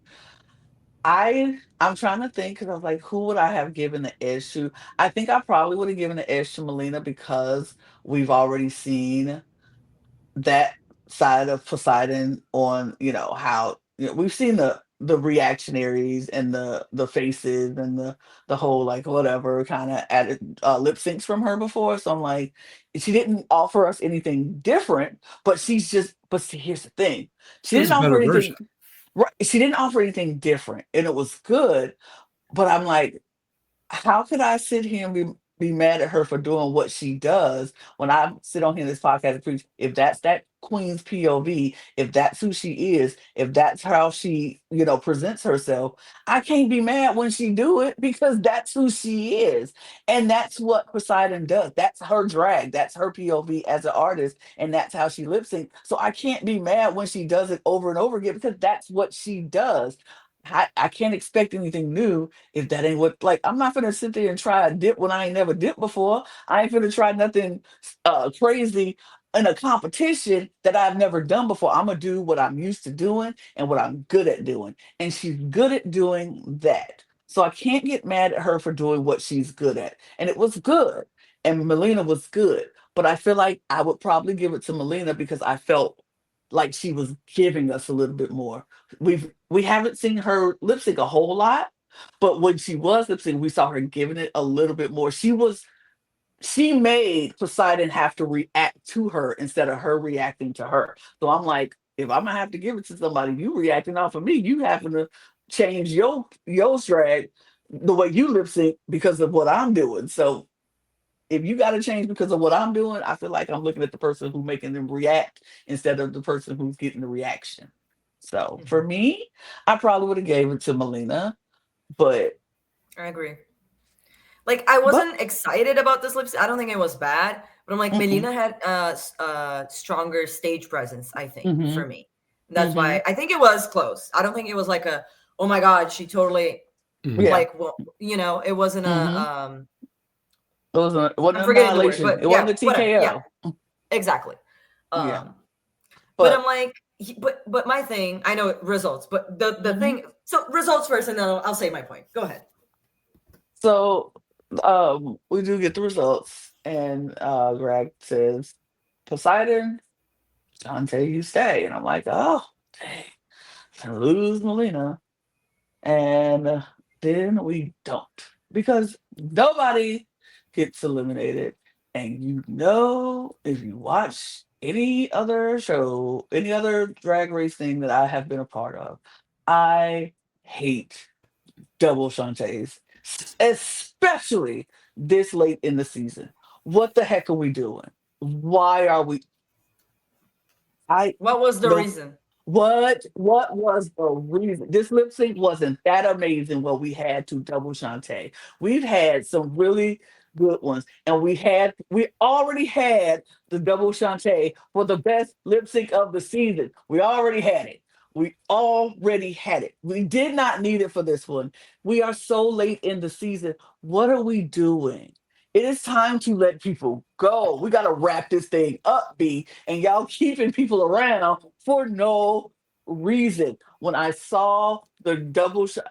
Speaker 1: I'm trying to think because I was like, who would I have given the edge to? I think I probably would have given the edge to Melina because we've already seen that side of Poseidon on, how we've seen the reactionaries and the faces and the whole like whatever kind of added lip syncs from her before. So I'm like, she didn't offer us anything different, but but see, here's the thing. She
Speaker 2: It was
Speaker 1: didn't
Speaker 2: a
Speaker 1: offer
Speaker 2: better version.
Speaker 1: anything right. She didn't offer anything different and it was good, but I'm like, how could I sit here and be mad at her for doing what she does when I sit on here in this podcast and preach? If that's that queen's POV, if that's who she is, if that's how she, presents herself, I can't be mad when she do it because that's who she is. And that's what Poseidon does. That's her drag. That's her POV as an artist. And that's how she lip sync. So I can't be mad when she does it over and over again because that's what she does. I can't expect anything new if that ain't what like I'm not gonna sit there and try a dip when I ain't never dipped before. I ain't gonna try nothing crazy in a competition that I've never done before. I'm gonna do what I'm used to doing and what I'm good at doing. And she's good at doing that. So I can't get mad at her for doing what she's good at. And it was good. And Melina was good. But I feel like I would probably give it to Melina because I felt like she was giving us a little bit more. We haven't seen her lip sync a whole lot, but when she was lip sync, we saw her giving it a little bit more. She was she made Poseidon have to react to her instead of her reacting to her. So I'm like, if I'm gonna have to give it to somebody, you reacting off of me, you having to change your drag the way you lip sync because of what I'm doing. So if you got to change because of what I'm doing, I feel like I'm looking at the person who's making them react instead of the person who's getting the reaction. So for
Speaker 3: Mhm.
Speaker 1: me, I probably would have gave it to Melina, but
Speaker 3: I agree. Like I
Speaker 1: but
Speaker 3: wasn't excited about this lip sync. I don't think it was bad, but I'm like
Speaker 1: mm-mm,
Speaker 3: Melina had stronger stage presence, I think,
Speaker 1: mm-hmm,
Speaker 3: for me. That's
Speaker 1: mm-hmm,
Speaker 3: why I think it was close. I don't think it was like a, oh my god, she totally
Speaker 2: Mhm.
Speaker 1: yeah,
Speaker 3: like, well, it wasn't a
Speaker 1: mm-hmm. It wasn't
Speaker 3: I'm
Speaker 1: an
Speaker 3: forgetting the word,
Speaker 1: annihilation.
Speaker 3: but
Speaker 1: It wasn't
Speaker 3: yeah,
Speaker 1: a
Speaker 3: whatever. Yeah,
Speaker 1: TKO.
Speaker 3: exactly.
Speaker 1: Yeah,
Speaker 3: Um but
Speaker 1: but
Speaker 3: I'm like but my thing, I know results, but the
Speaker 1: mhm.
Speaker 3: thing, so results first and then I'll say my point. Go ahead.
Speaker 1: So we do get the results, and Greg says, Poseidon, Dante, you stay. And I'm like, oh, dang, gonna lose Melina. And then we don't, because nobody gets eliminated. And if you watch any other show, any other drag race thing that I have been a part of, I hate double Shantays, especially this late in the season. What the heck are we doing? Why are we? I
Speaker 3: What was the
Speaker 1: no.
Speaker 3: reason?
Speaker 1: What was the reason? This lip sync wasn't that amazing. What we had to double Shantae. We've had some really good ones, and we already had the double Shantae for the best lip sync of the season. We already had it. We already had it. We did not need it for this one. We are so late in the season. What are we doing? It is time to let people go. We got to wrap this thing up, B. And y'all keeping people around for no reason. When I saw the double shot,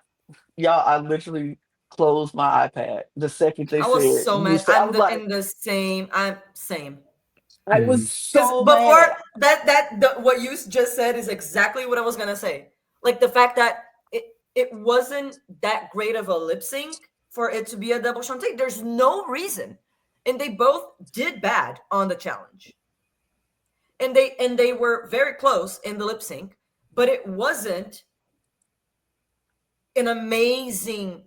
Speaker 1: y'all, I literally closed my iPad the second they
Speaker 3: I was
Speaker 1: said
Speaker 3: so
Speaker 1: you
Speaker 3: mad.
Speaker 1: stay. I was like,
Speaker 3: In the same. I'm same.
Speaker 1: I was
Speaker 2: Mhm.
Speaker 3: Because
Speaker 1: so
Speaker 3: before
Speaker 1: mad.
Speaker 3: what you just said is exactly what I was gonna say. Like the fact that it wasn't that great of a lip sync for it to be a double shantay. There's no reason, and they both did bad on the challenge, and they were very close in the lip sync, but it wasn't an amazing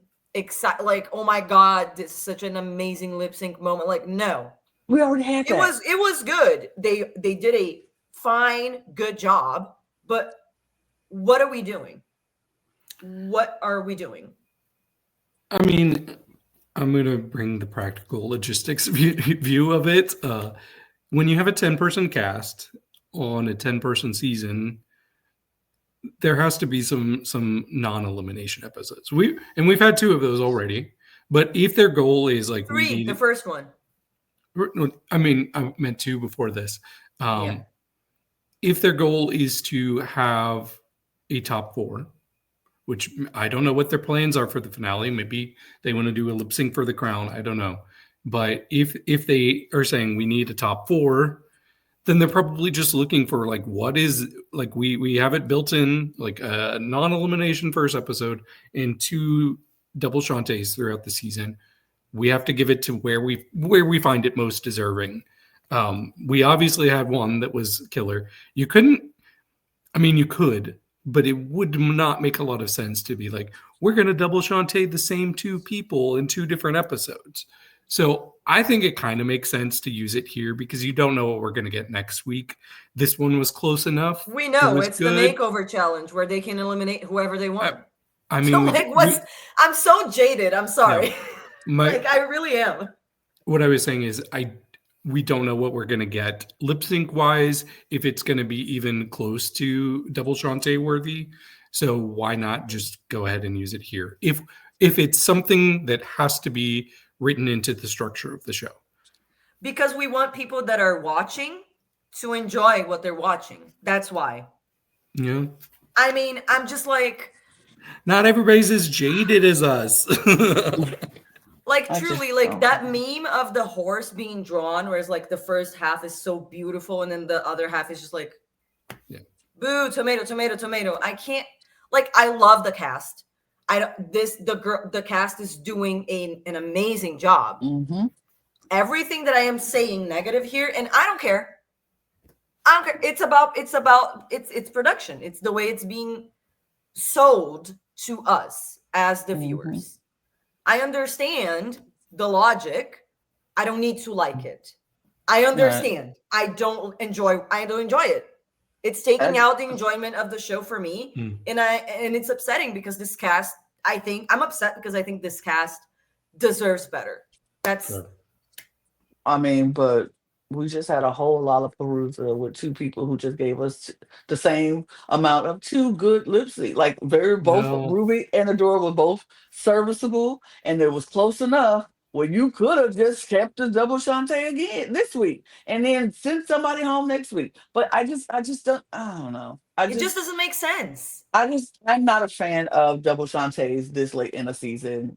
Speaker 3: like, oh my god, this is such an amazing lip sync moment. Like, no,
Speaker 1: We already had that.
Speaker 3: it was good. They did a fine, good job, but what are we doing? What are we doing?
Speaker 2: I mean, I'm going to bring the practical logistics view of it. When you have a 10-person cast on a 10-person season, there has to be some non-elimination episodes. We've had 2 of those already. But if their goal is like we
Speaker 3: Three, the
Speaker 2: need,
Speaker 3: first one.
Speaker 2: I mean, I meant 2 before this.
Speaker 3: Yeah.
Speaker 2: If their goal is to have a top 4, which I don't know what their plans are for the finale. Maybe they want to do a lip sync for the crown. I don't know. But if they are saying we need a top 4, then they're probably just looking for like what is like we have it built in like a non-elimination first episode and 2 double shantays throughout the season. We have to give it to where we find it most deserving. We obviously had one that was killer. You couldn't. I mean, you could, but it would not make a lot of sense to be like, we're going to double Shantae the same 2 people in 2 different episodes. So I think it kind of makes sense to use it here because you don't know what we're going to get next week. This one was close enough.
Speaker 3: We
Speaker 2: It
Speaker 3: know
Speaker 2: was
Speaker 3: it's the
Speaker 2: good.
Speaker 3: makeover challenge where they can eliminate whoever they
Speaker 2: I,
Speaker 3: want.
Speaker 2: I
Speaker 3: So
Speaker 2: mean,
Speaker 3: like, what's I'm so jaded. I'm
Speaker 2: no,
Speaker 3: sorry.
Speaker 2: my
Speaker 3: Like, I really am.
Speaker 2: what I was saying is we don't know what we're going to get lip sync wise, if it's going to be even close to double Shantae worthy. So why not just go ahead and use it here? If it's something that has to be written into the structure of the show.
Speaker 3: Because we want people that are watching to enjoy what they're watching. That's why.
Speaker 2: Yeah.
Speaker 3: I mean, I'm just like,
Speaker 2: Not everybody's as jaded as us.
Speaker 1: I just
Speaker 3: truly, like
Speaker 1: don't
Speaker 3: that
Speaker 1: know.
Speaker 3: meme of the horse being drawn, where it's like the first half is so beautiful and then the other half is just like,
Speaker 2: Yeah.
Speaker 3: boo, tomato, tomato, tomato. I can't, like, I love the cast. I don't, this, the girl, the cast is doing an amazing job.
Speaker 1: Mm-hmm.
Speaker 3: everything that I am saying negative here, and I don't care. It's production. It's the way it's being sold to us as the viewers. I understand the logic. I don't need to like it. I understand. I don't enjoy it. It's taking out the enjoyment of the show for me. And it's upsetting because this cast, I'm upset because I think this cast deserves better.
Speaker 1: I mean, but we just had a whole Lollapalooza with two people who just gave us the same amount of two good lip sync. Like both Ruby and Adora were both serviceable, and it was close enough where you could have just kept the double Shantae again this week and then send somebody home next week. But I just don't. I don't know.
Speaker 3: It just doesn't make sense.
Speaker 1: I'm not a fan of double Shantaes this late in the season.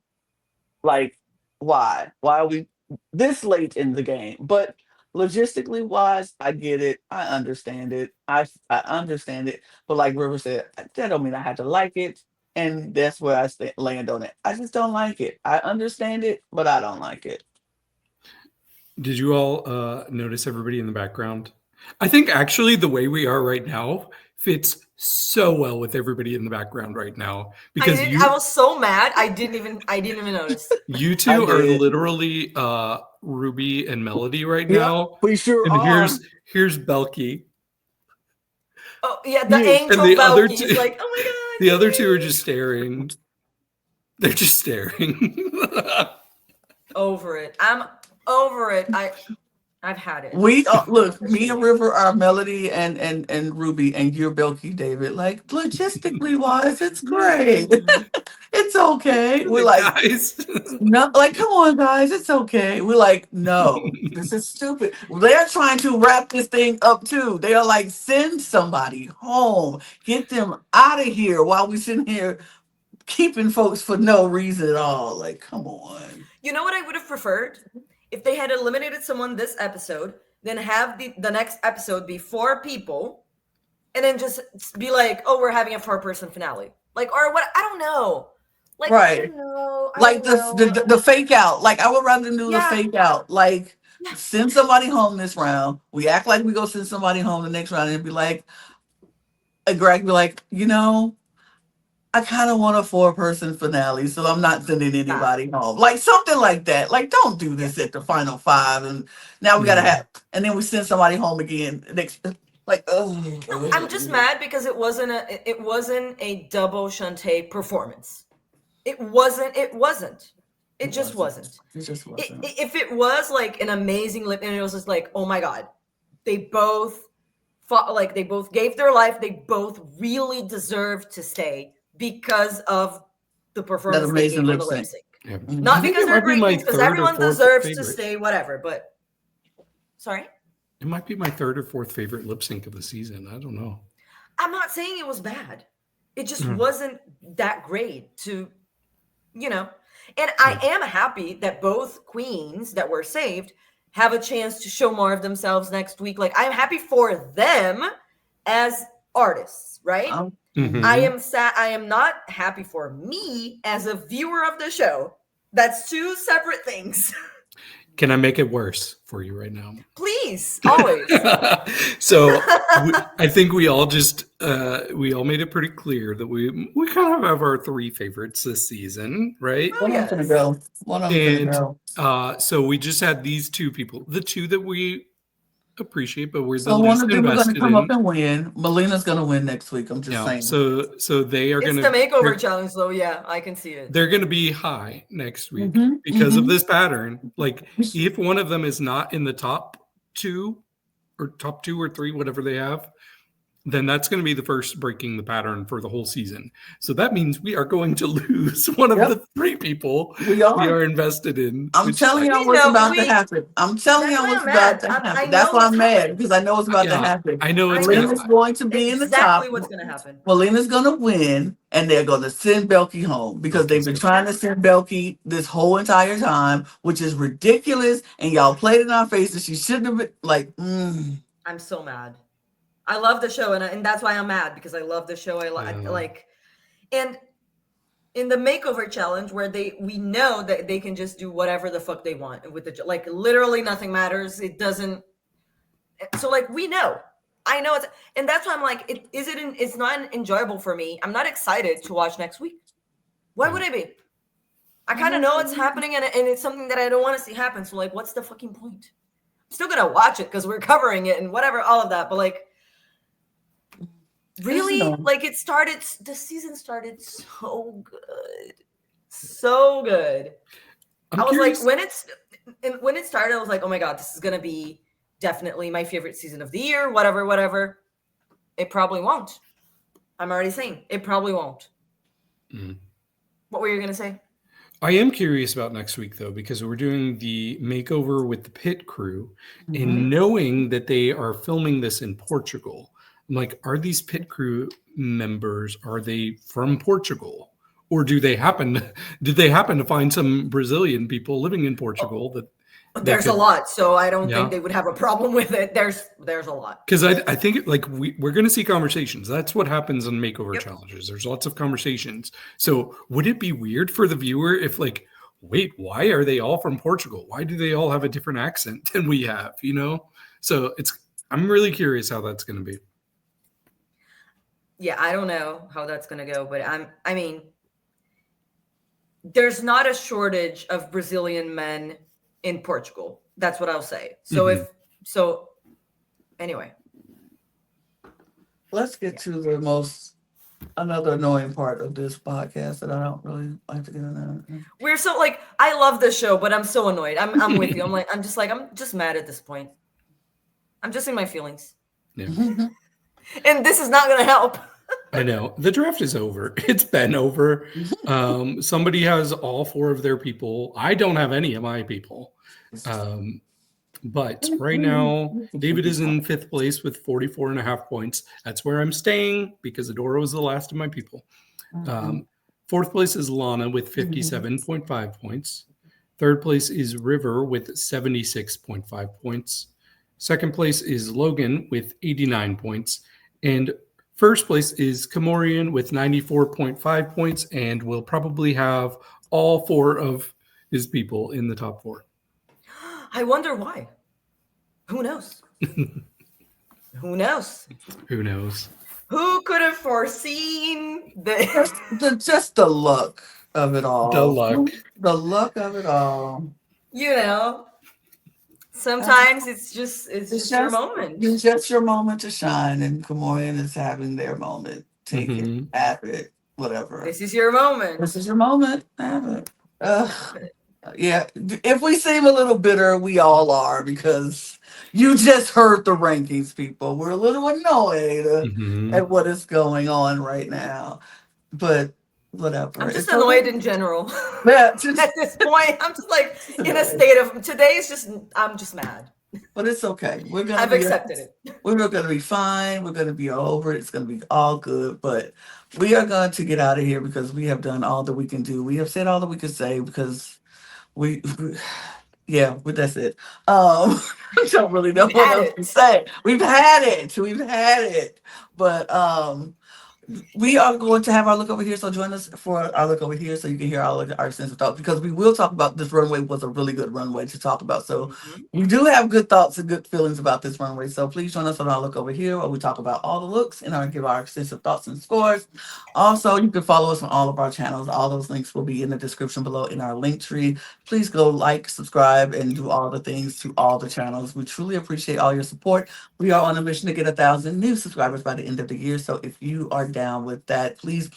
Speaker 1: Like, why? Why are we this late in the game? But logistically wise, I get it. I understand it. I understand it. But like River said, that don't mean I have to like it. And that's where I land on it. I just don't like it. I understand it, but I don't like it.
Speaker 2: Did you all notice everybody in the background? I think actually the way we are right now fits so well with everybody in the background right now, because
Speaker 3: I was so mad. I didn't even notice.
Speaker 2: You two are literally Ruby and Melody right now.
Speaker 1: We sure
Speaker 2: and
Speaker 1: are.
Speaker 2: Here's Belky.
Speaker 3: Oh yeah, the angel
Speaker 2: and the other
Speaker 3: Belky
Speaker 2: two,
Speaker 3: is like, oh my god.
Speaker 2: The other two are just staring. They're just staring.
Speaker 3: Over it. I'm over it. I've had it.
Speaker 1: We look, me and River are Melody and Ruby, and you're Belky, David. Like, logistically wise, it's great. It's okay. We're like,
Speaker 2: guys.
Speaker 1: No, like, come on, guys, it's okay. We're like, no, this is stupid. They're trying to wrap this thing up too. They are like, send somebody home, get them out of here while we sitting here keeping folks for no reason at all. Like, come on.
Speaker 3: You know what I would have preferred? If they had eliminated someone this episode, then have the next episode be 4 people, and then just be like, oh, we're having a 4-person finale. Like, or what? I don't know. Like,
Speaker 1: right.
Speaker 3: I don't know.
Speaker 1: Like the fake out. Like, I would rather do the fake out. Like, send somebody home this round. We act like we go send somebody home the next round, and be like, Greg be like, I kind of want a 4-person finale, so I'm not sending anybody home. Like, something like that. Like, don't do this at the final 5, and now we gotta and then we send somebody home again. Like,
Speaker 3: I'm just mad because it wasn't a double Shantae performance. It wasn't. It just wasn't. If it was like an amazing lip, and it was just like, oh my god, they both fought, like they both gave their life. They both really deserved to stay because of the performance they gave on the lip sync. Yeah. Not because they're great, because everyone deserves to stay, whatever. But sorry,
Speaker 2: it might be my 3rd or 4th favorite lip sync of the season. I don't know.
Speaker 3: I'm not saying it was bad. It just wasn't that great to, And I am happy that both queens that were saved have a chance to show more of themselves next week. Like, I'm happy for them as artists, right? I am sad. I am not happy for me as a viewer of the show. That's 2 separate things.
Speaker 2: Can I make it worse for you right now?
Speaker 3: Please, always.
Speaker 2: So I think we all made it pretty clear that we kind of have our 3 favorites this season, right?
Speaker 1: One of them gonna go.
Speaker 2: So we just had these 2 people, the 2 that we appreciate, but we're the
Speaker 1: one
Speaker 2: least
Speaker 1: of them are
Speaker 2: invested
Speaker 1: gonna come up and win. Melina's gonna win next week. I'm just saying.
Speaker 2: So they are
Speaker 3: it's
Speaker 2: gonna.
Speaker 3: the makeover challenge, though. Yeah, I can see it.
Speaker 2: They're gonna be high next week because of this pattern. Like, if one of them is not in the top 2 or 3, whatever they have, then that's going to be the first breaking the pattern for the whole season. So that means we are going to lose one of the 3 people we are invested in.
Speaker 1: I'm telling y'all what's about to happen. I'm telling y'all what's about to happen. That's why I'm mad, because I know it's about to happen.
Speaker 2: I know it's
Speaker 1: going to be in the top.
Speaker 3: Exactly what's going to happen.
Speaker 1: Melina's going to win, and they're going to send Belky home, because they've been trying to send Belky this whole entire time, which is ridiculous, and y'all played it in our faces. She shouldn't have been like,
Speaker 3: I'm so mad. I love the show, and that's why I'm mad, because I love the show. And in the makeover challenge where we know that they can just do whatever the fuck they want with the like literally nothing matters. It doesn't. So like we know, I know it's, and that's why I'm like, it's not enjoyable for me. I'm not excited to watch next week. Why would I be? I kind of know it's happening, and it's something that I don't want to see happen. So like, what's the fucking point? I'm still gonna watch it because we're covering it and whatever, all of that. But like, really, like the season started so good, so good. I was like, when it started, I was like, oh my god, this is gonna be definitely my favorite season of the year. Whatever. It probably won't. I'm already saying it probably won't.
Speaker 2: Mm.
Speaker 3: What were you gonna say?
Speaker 2: I am curious about next week, though, because we're doing the makeover with the pit crew, and knowing that they are filming this in Portugal, I'm like, are these pit crew members, are they from Portugal? Or did they happen to find some Brazilian people living in Portugal that
Speaker 3: there's a lot, so I don't think they would have a problem with it. There's a lot.
Speaker 2: Because I think like we're going to see conversations. That's what happens in makeover challenges. There's lots of conversations. So would it be weird for the viewer if like, wait, why are they all from Portugal? Why do they all have a different accent than we have? You know? So I'm really curious how that's going to be.
Speaker 3: Yeah, I don't know how that's going to go, but I mean, there's not a shortage of Brazilian men in Portugal. That's what I'll say. So anyway.
Speaker 1: Let's get to another annoying part of this podcast that I don't really like to get into.
Speaker 3: We're so like, I love this show, but I'm so annoyed. I'm with you. I'm just mad at this point. I'm just in my feelings.
Speaker 2: Yeah.
Speaker 3: And this is not going to help.
Speaker 2: I know. The draft is over. It's been over. Somebody has all 4 of their people. I don't have any of my people. But right now, David is in 5th place with 44.5 points. That's where I'm staying because Adora was the last of my people. 4th place is Lana with 57.5 points. 3rd place is River with 76.5 points. 2nd place is Logan with 89 points. And 1st place is Kamorian with 94.5 points, and will probably have all 4 of his people in the top 4.
Speaker 3: I wonder why. Who knows? Who knows?
Speaker 2: Who knows?
Speaker 3: Who could have foreseen this?
Speaker 1: Just the look of it all.
Speaker 2: The luck.
Speaker 1: The look of it all.
Speaker 3: You know, sometimes it's just your moment.
Speaker 1: It's just your moment to shine, and Kamorian is having their moment. Take it, have it, whatever.
Speaker 3: This is your moment.
Speaker 1: This is your moment. Have it. Yeah, if we seem a little bitter, we all are, because you just heard the rankings, people. We're a little annoyed at what is going on right now, but whatever.
Speaker 3: I'm just annoyed in general.
Speaker 1: Yeah,
Speaker 3: at this point, I'm just like in a state of, I'm just mad.
Speaker 1: But it's okay.
Speaker 3: I've accepted it.
Speaker 1: We're going to be fine. We're going to be over it. It's going to be all good. But we are going to get out of here because we have done all that we can do. We have said all that we can say because that's it. I don't really know what else to say. We've had it. But we are going to have our look over here. So join us for our look over here so you can hear our sense of thought, because we will talk about this runway was a really good runway to talk about. So we do have good thoughts and good feelings about this runway. So please join us on our look over here where we talk about all the looks and give our sense of thoughts and scores. Also, you can follow us on all of our channels. All those links will be in the description below in our link tree. Please go like, subscribe, and do all the things to all the channels. We truly appreciate all your support. We are on a mission to get 1,000 new subscribers by the end of the year. So if you are down with that, please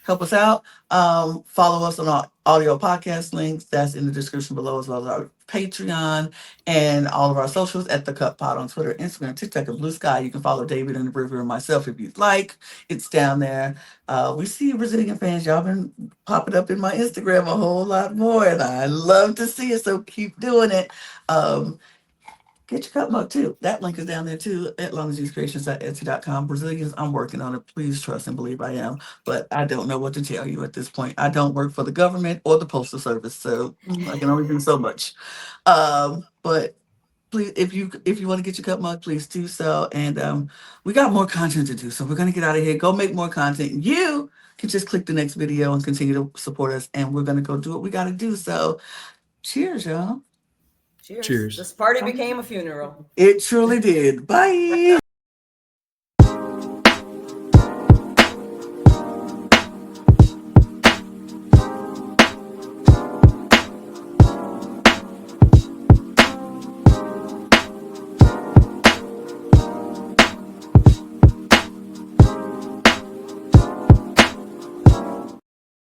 Speaker 1: help us out. Follow us on our audio podcast links. That's in the description below, as well as our Patreon and all of our socials at The Cup Pod on Twitter, Instagram, TikTok, and Blue Sky. You can follow David and the River and myself if you'd like. It's down there. We see you Brazilian fans. Y'all been popping up in my Instagram a whole lot more, and I love to see it, so keep doing it. Get your cup mug too. That link is down there too at longjuicecreations.etsy.com. Brazilians, I'm working on it. Please trust and believe I am. But I don't know what to tell you at this point. I don't work for the government or the postal service, so I can only do so much. But please, if you want to get your cup mug, please do so. And we got more content to do, so we're gonna get out of here. Go make more content. You can just click the next video and continue to support us. And we're going to go do what we got to do. So cheers, y'all.
Speaker 3: Cheers.
Speaker 2: Cheers.
Speaker 3: This party became a funeral.
Speaker 1: It truly did. Bye.